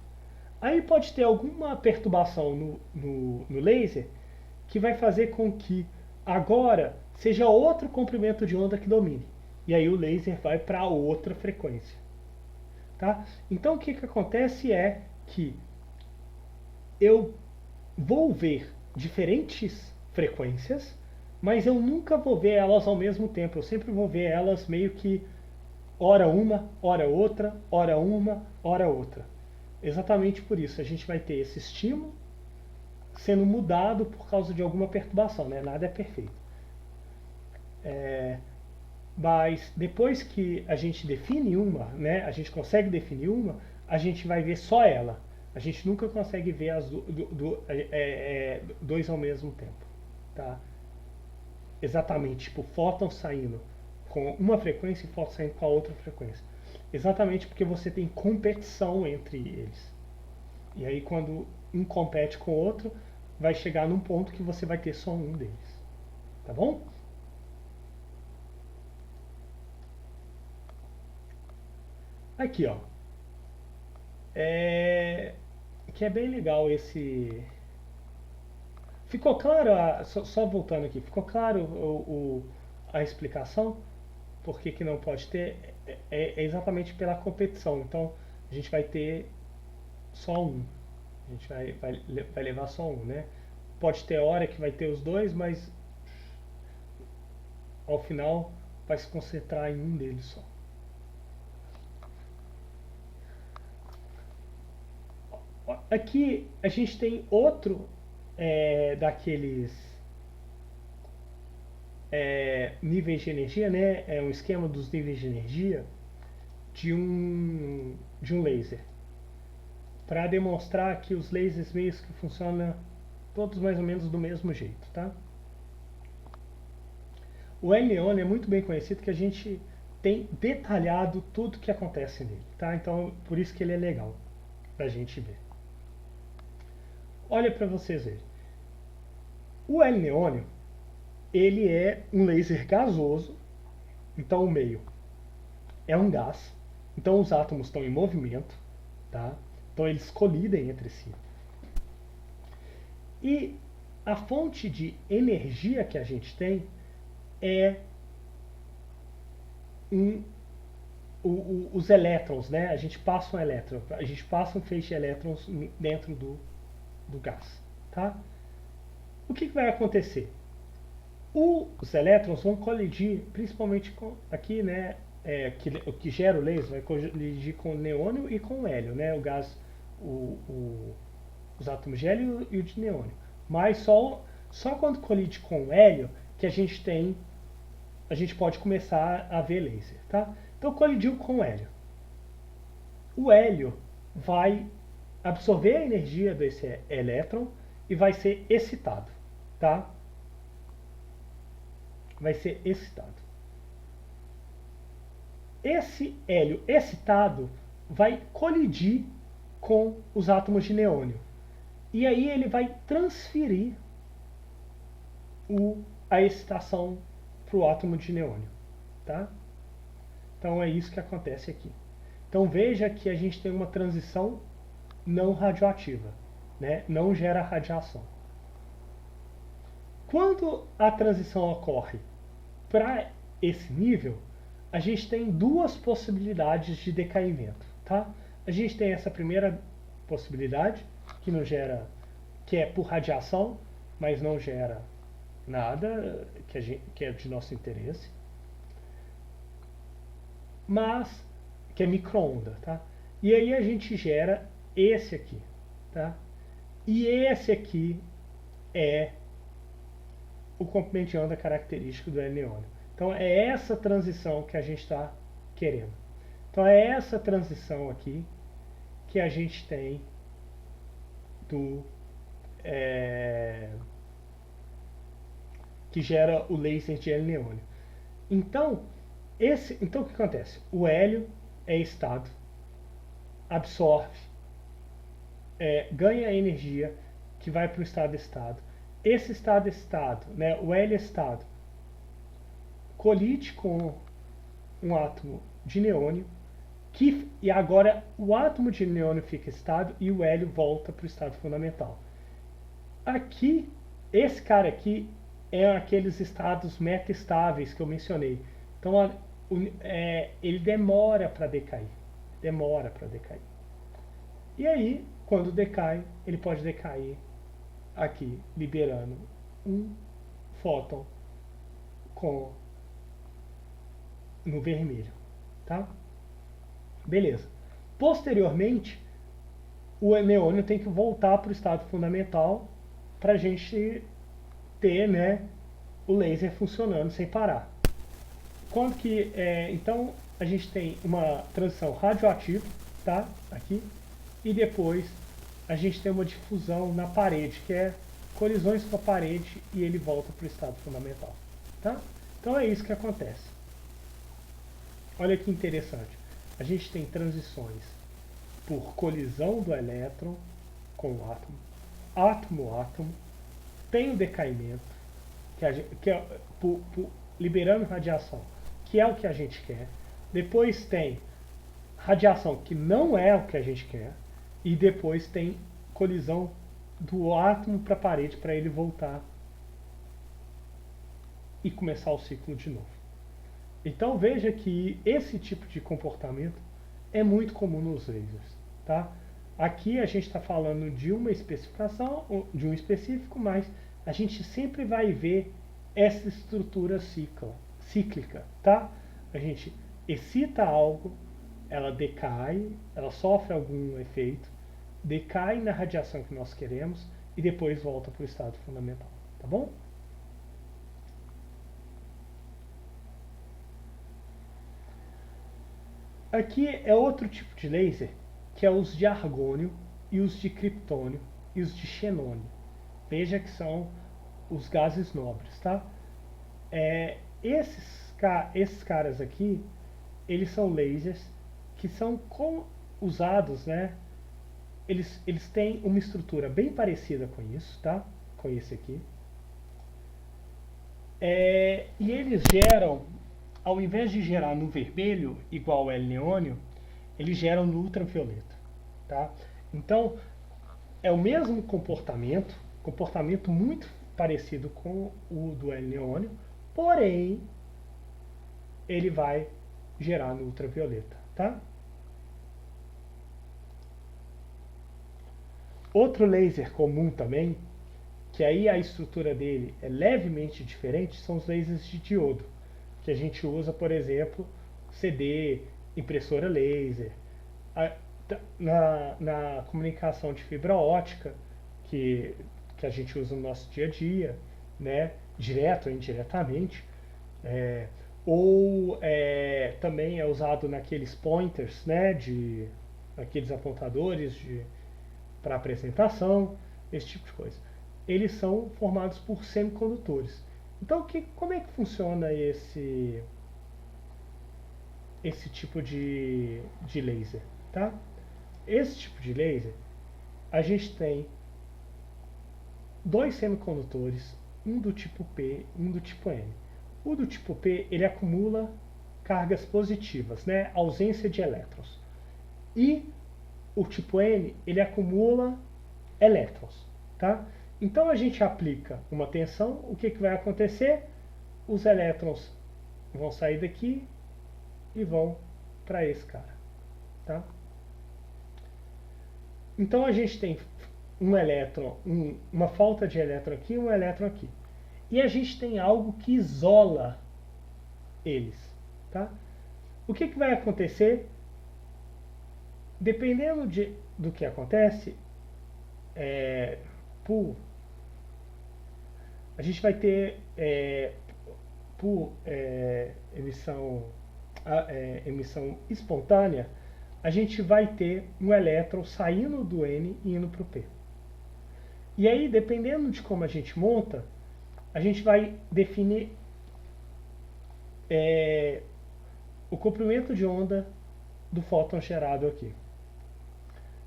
[SPEAKER 1] Aí pode ter alguma perturbação no laser que vai fazer com que agora seja outro comprimento de onda que domine. E aí o laser vai para outra frequência. tá? Então o que acontece é que eu vou ver diferentes frequências, mas eu nunca vou ver elas ao mesmo tempo. Eu sempre vou ver elas meio que hora uma, hora outra, hora uma, hora outra. Exatamente por isso a gente vai ter esse estímulo sendo mudado por causa de alguma perturbação, né? Nada é perfeito. Mas depois que a gente define uma, né? A gente consegue definir uma, a gente vai ver só ela. A gente nunca consegue ver as dois ao mesmo tempo, tá? Exatamente, tipo, fótons saindo com uma frequência e fótons saindo com a outra frequência. Exatamente porque você tem competição entre eles. E aí quando um compete com o outro, vai chegar num ponto que você vai ter só um deles. Tá bom? Aqui, ó. Que é bem legal esse. Ficou claro, só voltando aqui, ficou claro a explicação? Por que, que não pode ter? É exatamente pela competição. Então a gente vai ter só um. A gente vai levar só um, né? Pode ter hora que vai ter os dois, mas ao final vai se concentrar em um deles só. Aqui a gente tem outro daqueles níveis de energia, né? É um esquema dos níveis de energia de um laser, para demonstrar que os lasers meio que funcionam todos mais ou menos do mesmo jeito, tá? O L-Neon é muito bem conhecido, que a gente tem detalhado tudo que acontece nele, tá? Então por isso que ele é legal pra gente ver. Olha para vocês verem. O L-neônio, ele é um laser gasoso, então o meio é um gás, então os átomos estão em movimento, tá? Então eles colidem entre si. E a fonte de energia que a gente tem é os elétrons, né? A gente passa um elétron, a gente passa um feixe de elétrons dentro do gás, tá? O que vai acontecer? Os elétrons vão colidir, principalmente com, aqui, né, o que gera o laser vai colidir com o neônio e com o hélio, né, o gás, os átomos de hélio e o de neônio. Mas só quando colide com o hélio que a gente pode começar a ver laser, tá? Então colidiu com o hélio. O hélio vai absorver a energia desse elétron e vai ser excitado, tá? Vai ser excitado. Esse hélio excitado vai colidir com os átomos de neônio. E aí ele vai transferir a excitação para o átomo de neônio. Tá? Então é isso que acontece aqui. Então veja que a gente tem uma transição não radioativa, né? Não gera radiação. Quando a transição ocorre para esse nível, a gente tem duas possibilidades de decaimento, tá? A gente tem essa primeira possibilidade, que não gera, que é por radiação, mas não gera nada que é de nosso interesse, mas que é micro-onda, tá? E aí a gente gera esse aqui, tá? E esse aqui é o comprimento de onda característico do L-neônio. Então é essa transição que a gente está querendo. Então é essa transição aqui que a gente tem que gera o laser de L-neônio. Então o que acontece? O hélio é estado, absorve, ganha energia que vai para o estado-estado. Esse estado-estado, né, o hélio estado, colide com um átomo de neônio, e agora o átomo de neônio fica excitado e o hélio volta para o estado fundamental. Aqui, esse cara aqui é aqueles estados metaestáveis que eu mencionei. Então ele demora para decair. demora para decair. E aí, quando decai, ele pode decair aqui, liberando um fóton no vermelho, tá? Beleza. Posteriormente, o neônio tem que voltar para o estado fundamental para a gente ter, né, o laser funcionando sem parar. Quando que então a gente tem uma transição radioativa, tá? Aqui, e depois a gente tem uma difusão na parede, que é colisões com a parede e ele volta para o estado fundamental, tá? Então é isso que acontece. Olha que interessante. A gente tem transições por colisão do elétron com o átomo, átomo-átomo, tem o decaimento, que é liberando radiação, que é o que a gente quer. Depois tem radiação que não é o que a gente quer. E depois tem colisão do átomo para a parede para ele voltar e começar o ciclo de novo. Então veja que esse tipo de comportamento é muito comum nos lasers, tá? Aqui a gente está falando de uma especificação, de um específico, mas a gente sempre vai ver essa estrutura cíclica, tá? A gente excita algo, ela decai, ela sofre algum efeito, decai na radiação que nós queremos e depois volta para o estado fundamental, tá bom? Aqui é outro tipo de laser, que é os de argônio e os de criptônio e os de xenônio. Veja que são os gases nobres, tá? Esses caras aqui, eles são lasers que são usados, né? Eles têm uma estrutura bem parecida com isso, tá? Com esse aqui. E eles geram, ao invés de gerar no vermelho, igual ao L-neônio, eles geram no ultravioleta, tá? Então, é o mesmo comportamento muito parecido com o do L-neônio, porém, ele vai gerar no ultravioleta, tá? Outro laser comum também, que aí a estrutura dele é levemente diferente, são os lasers de diodo, que a gente usa, por exemplo, CD, impressora laser, na comunicação de fibra ótica, que a gente usa no nosso dia a dia, né, direto ou indiretamente, também é usado naqueles pointers, né, aqueles apontadores para apresentação, esse tipo de coisa. Eles são formados por semicondutores. Então, como é que funciona esse tipo de laser, tá? Esse tipo de laser, a gente tem dois semicondutores, um do tipo P e um do tipo N. O do tipo P, ele acumula cargas positivas, né? Ausência de elétrons. E o tipo N, ele acumula elétrons, tá? Então a gente aplica uma tensão, o que vai acontecer? Os elétrons vão sair daqui e vão para esse cara, tá? Então a gente tem um elétron, uma falta de elétron aqui e um elétron aqui. E a gente tem algo que isola eles, tá? O que vai acontecer? Dependendo do que acontece, a gente vai ter por emissão espontânea, a gente vai ter um elétron saindo do N e indo para o P. E aí, dependendo de como a gente monta, a gente vai definir o comprimento de onda do fóton gerado aqui.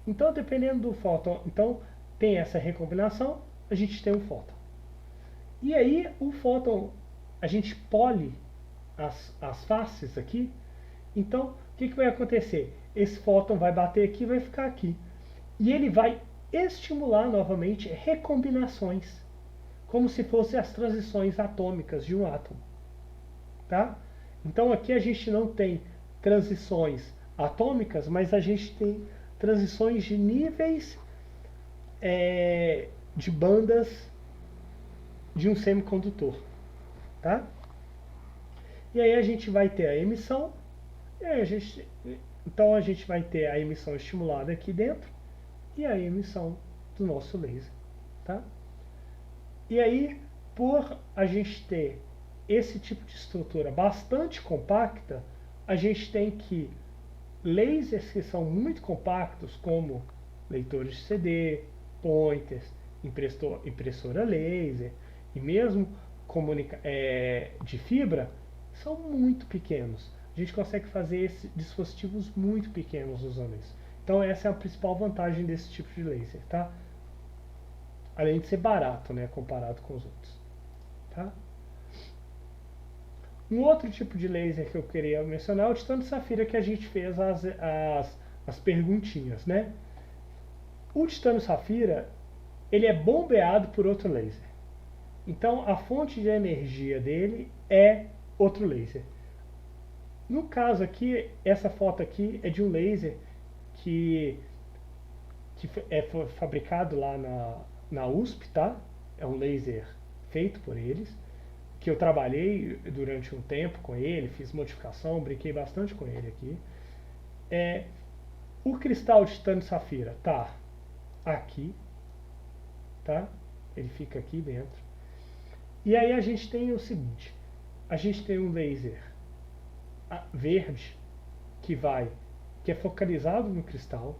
[SPEAKER 1] Então, dependendo do fóton, então tem essa recombinação, a gente tem um fóton. E aí, o fóton, a gente pole as faces aqui. Então, o que vai acontecer? Esse fóton vai bater aqui e vai ficar aqui. E ele vai estimular novamente recombinações, como se fossem as transições atômicas de um átomo. Tá? Então aqui a gente não tem transições atômicas, mas a gente tem transições de níveis de bandas de um semicondutor, tá? E aí a gente vai ter a emissão, e aí então a gente vai ter a emissão estimulada aqui dentro e a emissão do nosso laser, tá? E aí, por a gente ter esse tipo de estrutura bastante compacta, a gente tem que lasers que são muito compactos, como leitores de CD, pointers, impressora laser e mesmo de fibra, são muito pequenos. A gente consegue fazer esses dispositivos muito pequenos usando isso. Então essa é a principal vantagem desse tipo de laser, tá? Além de ser barato, né, comparado com os outros, tá? Um outro tipo de laser que eu queria mencionar é o titânio safira, que a gente fez as perguntinhas, né? O titânio safira, ele é bombeado por outro laser. Então a fonte de energia dele é outro laser. No caso aqui, essa foto aqui é de um laser que foi fabricado lá na USP, tá? É um laser feito por eles, que eu trabalhei durante um tempo com ele, fiz modificação, brinquei bastante com ele aqui. O cristal de titânio safira tá aqui, tá? Ele fica aqui dentro. E aí a gente tem o seguinte, a gente tem um laser verde que é focalizado no cristal,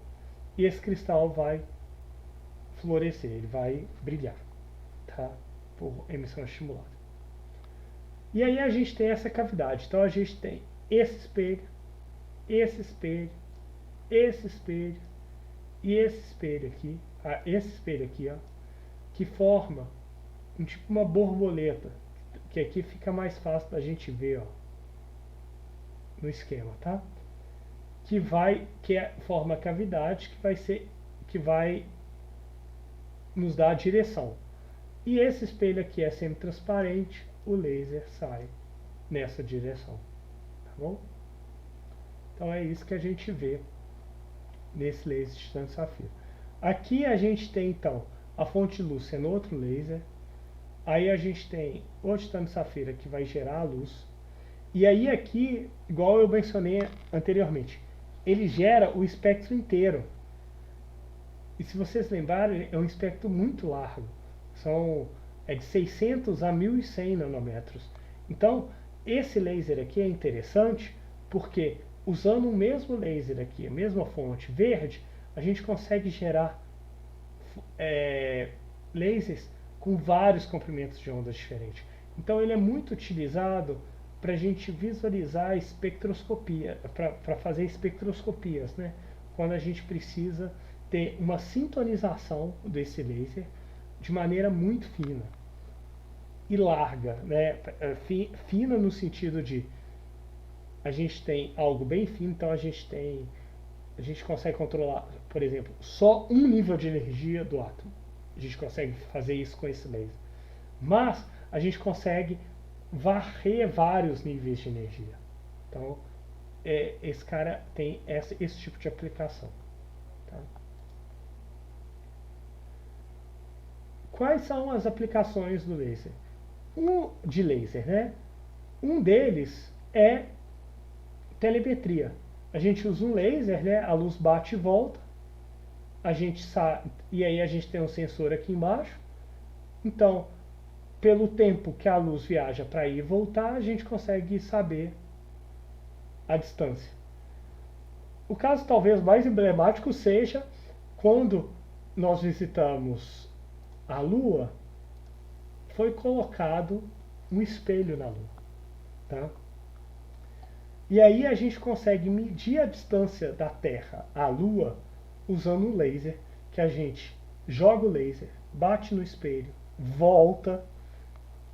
[SPEAKER 1] e esse cristal vai florescer, ele vai brilhar, tá? Por emissão estimulada. E aí a gente tem essa cavidade, então a gente tem esse espelho, esse espelho, esse espelho e esse espelho aqui, ó, que forma tipo uma borboleta, que aqui fica mais fácil da gente ver, ó, no esquema, tá? Forma a cavidade que vai nos dar a direção. E esse espelho aqui é semi-transparente, o laser sai nessa direção, tá bom? Então é isso que a gente vê nesse laser de titânio safira. Aqui a gente tem então a fonte de luz sendo outro laser, aí a gente tem o titânio safira que vai gerar a luz, e aí aqui, igual eu mencionei anteriormente, ele gera o espectro inteiro. E se vocês lembrarem, é um espectro muito largo. É de 600 a 1100 nanômetros. Então, esse laser aqui é interessante porque, usando o mesmo laser aqui, a mesma fonte verde, a gente consegue gerar lasers com vários comprimentos de ondas diferentes. Então, ele é muito utilizado para a gente visualizar a espectroscopia, para fazer espectroscopias, né? Quando a gente precisa ter uma sintonização desse laser de maneira muito fina e larga, né? Fina no sentido de a gente tem algo bem fino, então a gente consegue controlar, por exemplo, só um nível de energia do átomo. A gente consegue fazer isso com esse laser. Mas a gente consegue varrer vários níveis de energia. Então, esse cara tem esse tipo de aplicação. Tá? Quais são as aplicações do laser? De laser, né? Um deles é telemetria. A gente usa um laser, né? A luz bate e volta. E aí a gente tem um sensor aqui embaixo. Então, pelo tempo que a luz viaja para ir e voltar, a gente consegue saber a distância. O caso talvez mais emblemático seja quando nós visitamos a Lua, foi colocado um espelho na Lua, tá? E aí a gente consegue medir a distância da Terra à Lua usando um laser, que a gente joga o laser, bate no espelho, volta,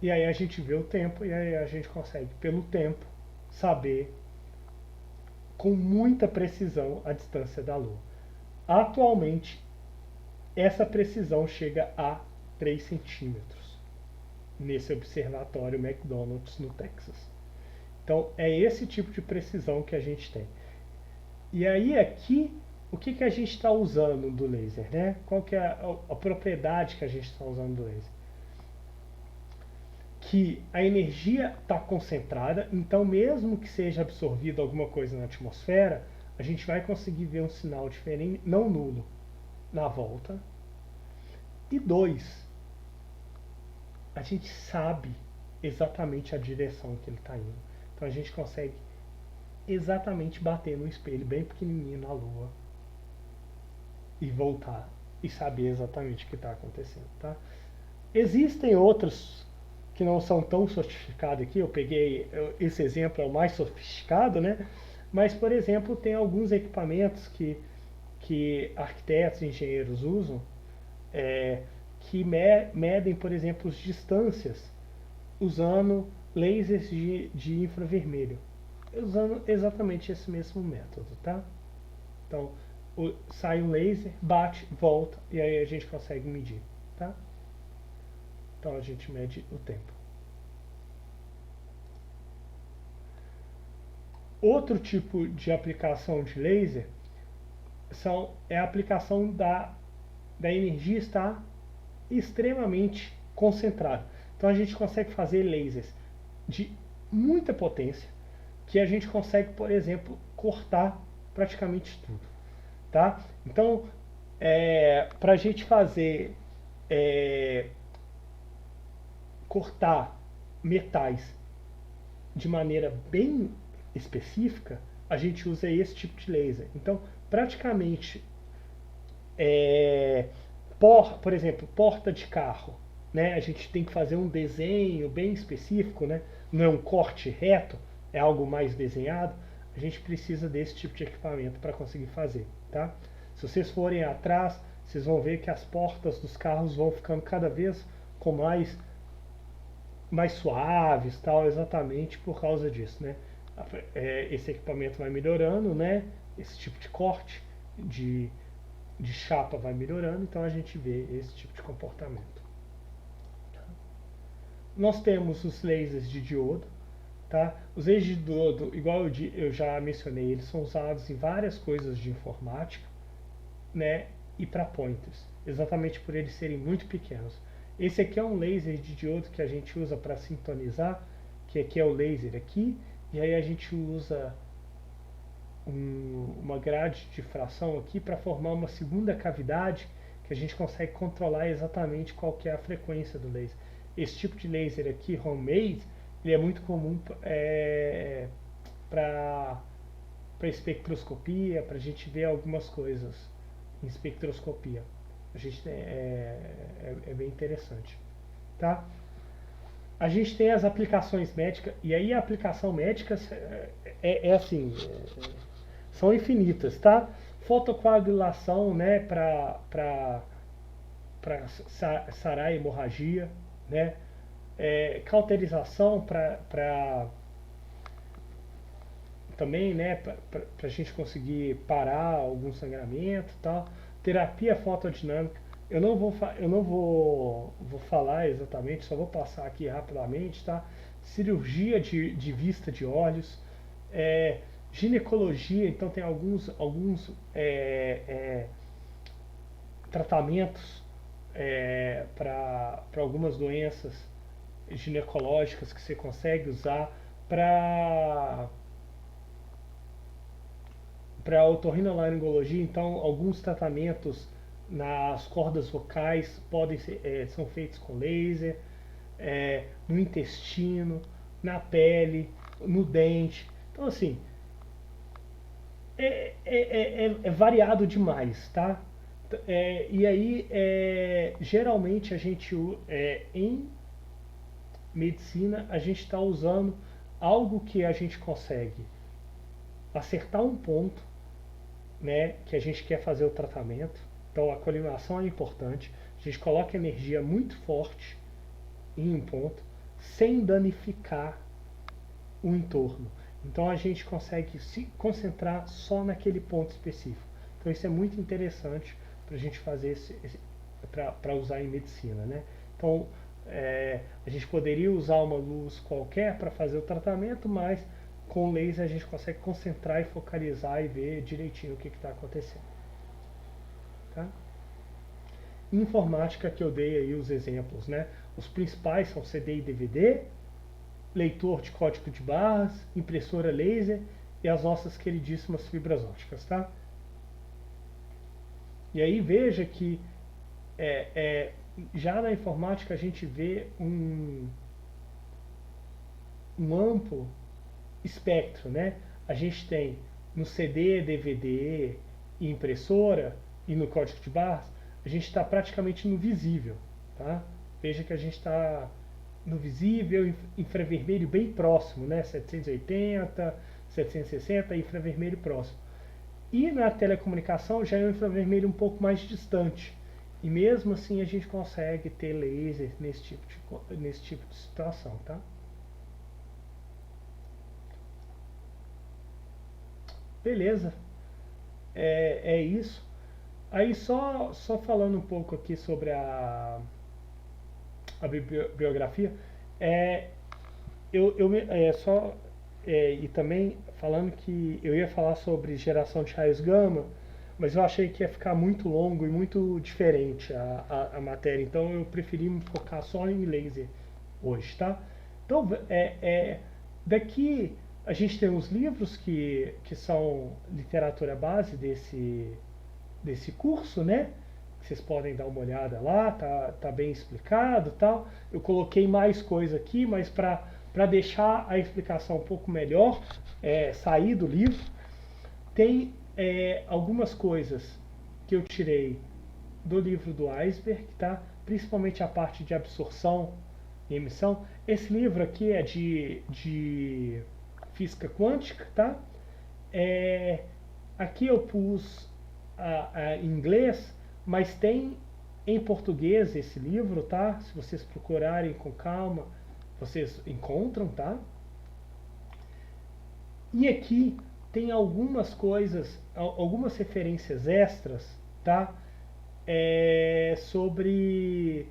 [SPEAKER 1] e aí a gente vê o tempo, e aí a gente consegue, pelo tempo, saber com muita precisão a distância da Lua. Atualmente, essa precisão chega a 3 centímetros nesse observatório McDonald's no Texas. Então é esse tipo de precisão que a gente tem. E aí aqui, o que, que a gente está usando do laser, né? Qual que é a propriedade que a gente está usando do laser? Que a energia está concentrada, então mesmo que seja absorvido alguma coisa na atmosfera, a gente vai conseguir ver um sinal diferente, não nulo, na volta. E dois, a gente sabe exatamente a direção que ele está indo. Então a gente consegue exatamente bater no espelho bem pequenininho na Lua e voltar e saber exatamente o que está acontecendo, tá? Existem outros que não são tão sofisticados aqui, eu peguei esse exemplo, é o mais sofisticado, né? Mas, por exemplo, tem alguns equipamentos que arquitetos e engenheiros usam, é, que medem, por exemplo, as distâncias usando lasers de infravermelho, usando exatamente esse mesmo método, tá? Então, sai um laser, bate, volta, e aí a gente consegue medir, tá? Então a gente mede o tempo. Outro tipo de aplicação de laser é a aplicação da energia estar extremamente concentrada. Então a gente consegue fazer lasers de muita potência, que a gente consegue, por exemplo, cortar praticamente tudo. Tá? Então, para a gente fazer cortar metais de maneira bem específica, a gente usa esse tipo de laser. Então, praticamente, é, por exemplo, porta de carro, né? A gente tem que fazer um desenho bem específico, né? Não é um corte reto, é algo mais desenhado. A gente precisa desse tipo de equipamento para conseguir fazer, tá? Se vocês forem atrás, vocês vão ver que as portas dos carros vão ficando cada vez com mais suaves, tal, exatamente por causa disso, né? Esse equipamento vai melhorando, né? Esse tipo de corte de, de chapa vai melhorando, então a gente vê esse tipo de comportamento. Nós temos os lasers de diodo, tá? Os lasers de diodo, igual eu já mencionei, eles são usados em várias coisas de informática, né? E para pointers, exatamente por eles serem muito pequenos. Esse aqui é um laser de diodo que a gente usa para sintonizar, que aqui é o laser aqui, e aí a gente usa uma grade de fração aqui para formar uma segunda cavidade que a gente consegue controlar exatamente qual que é a frequência do laser. Esse tipo de laser aqui, homemade, ele é muito comum para espectroscopia, para a gente ver algumas coisas em espectroscopia. A gente é bem interessante, tá? A gente tem as aplicações médicas, e aí a aplicação médica assim, são infinitas, tá? Fotocoagulação, né, para sarar a hemorragia, né? Cauterização para também, né, para a gente conseguir parar algum sangramento, tal. Terapia fotodinâmica. Eu não vou falar exatamente, só vou passar aqui rapidamente, tá? Cirurgia de vista de olhos, ginecologia, então tem alguns tratamentos para algumas doenças ginecológicas que você consegue usar para otorrinolaringologia, então alguns tratamentos nas cordas vocais são feitos com laser, no intestino, na pele, no dente. Então assim, é variado demais, tá? E aí, geralmente a gente, em medicina, a gente está usando algo que a gente consegue acertar um ponto, né, que a gente quer fazer o tratamento. Então a colimação é importante. A gente coloca energia muito forte em um ponto, sem danificar o entorno. Então a gente consegue se concentrar só naquele ponto específico. Então isso é muito interessante para a gente fazer para usar em medicina, né? Então a gente poderia usar uma luz qualquer para fazer o tratamento, mas com o laser a gente consegue concentrar e focalizar e ver direitinho o que está acontecendo. Tá? Informática que eu dei aí os exemplos, né? Os principais são CD e DVD, leitor de código de barras, impressora laser e as nossas queridíssimas fibras ópticas, tá? E aí veja que já na informática a gente vê um amplo espectro, né? A gente tem no CD, DVD e impressora e no código de barras, a gente está praticamente no visível, tá? Veja que a gente está no visível, infravermelho bem próximo, né? 780, 760, infravermelho próximo. E na telecomunicação já é um infravermelho um pouco mais distante. E mesmo assim a gente consegue ter laser nesse tipo de situação, tá? Beleza, é isso. Aí só falando um pouco aqui sobre a bibliografia, é, e também falando que eu ia falar sobre geração de raios gama, mas eu achei que ia ficar muito longo e muito diferente a matéria, então eu preferi me focar só em laser hoje, tá? Então, daqui a gente tem os livros que são literatura base desse curso, né? Vocês podem dar uma olhada lá, tá bem explicado, tal. Eu coloquei mais coisa aqui, mas para deixar a explicação um pouco melhor, sair do livro, tem algumas coisas que eu tirei do livro do Iceberg, tá? Principalmente a parte de absorção e emissão. Esse livro aqui é de física quântica, tá? Aqui eu pus em inglês, mas tem em português esse livro, tá? Se vocês procurarem com calma, vocês encontram, tá? E aqui tem algumas coisas, algumas referências extras, tá? Sobre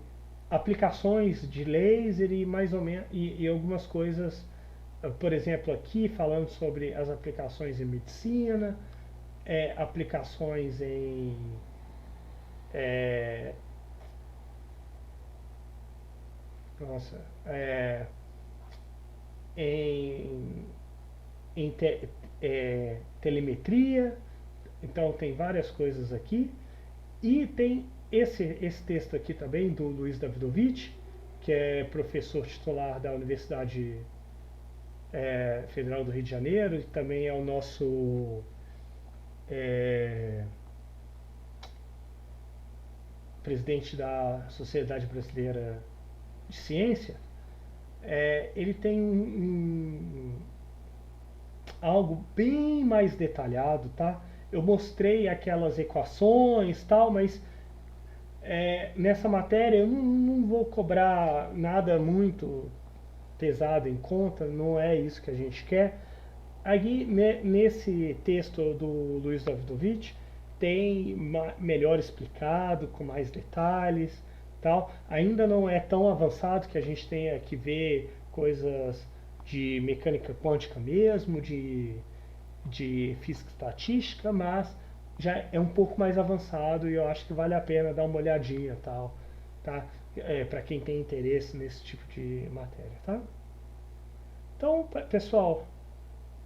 [SPEAKER 1] aplicações de laser e mais ou menos e algumas coisas, por exemplo, aqui falando sobre as aplicações em medicina, aplicações em nossa, em, telemetria. Então tem várias coisas aqui. E tem esse texto aqui também do Luiz Davidovich, que é professor titular da Universidade Federal do Rio de Janeiro, e também é o nosso presidente da Sociedade Brasileira de Ciência. Ele tem algo bem mais detalhado, tá? Eu mostrei aquelas equações, tal, mas nessa matéria eu não vou cobrar nada muito pesado em conta, não é isso que a gente quer. Aqui nesse texto do Luiz Davidovich tem melhor explicado, com mais detalhes, tal. Ainda não é tão avançado que a gente tenha que ver coisas de mecânica quântica mesmo, de física estatística, mas já é um pouco mais avançado e eu acho que vale a pena dar uma olhadinha, tal, tá? Para quem tem interesse nesse tipo de matéria, tá? Então, pessoal,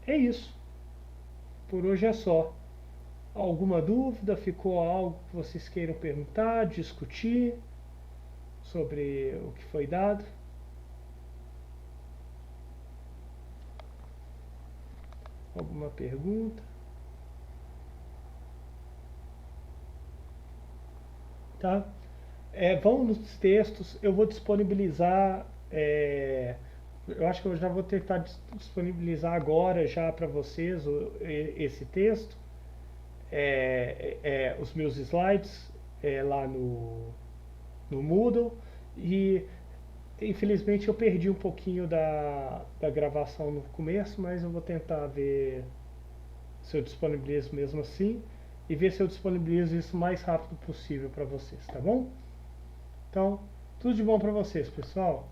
[SPEAKER 1] é isso. Por hoje é só. Alguma dúvida? Ficou algo que vocês queiram perguntar, discutir sobre o que foi dado? Alguma pergunta? Tá? Vão nos textos, eu vou disponibilizar. Eu acho que eu já vou tentar disponibilizar agora já para vocês esse texto, os meus slides lá no Moodle, e infelizmente eu perdi um pouquinho da gravação no começo, mas eu vou tentar ver se eu disponibilizo mesmo assim e ver se eu disponibilizo isso o mais rápido possível para vocês, tá bom? Então, tudo de bom para vocês, pessoal.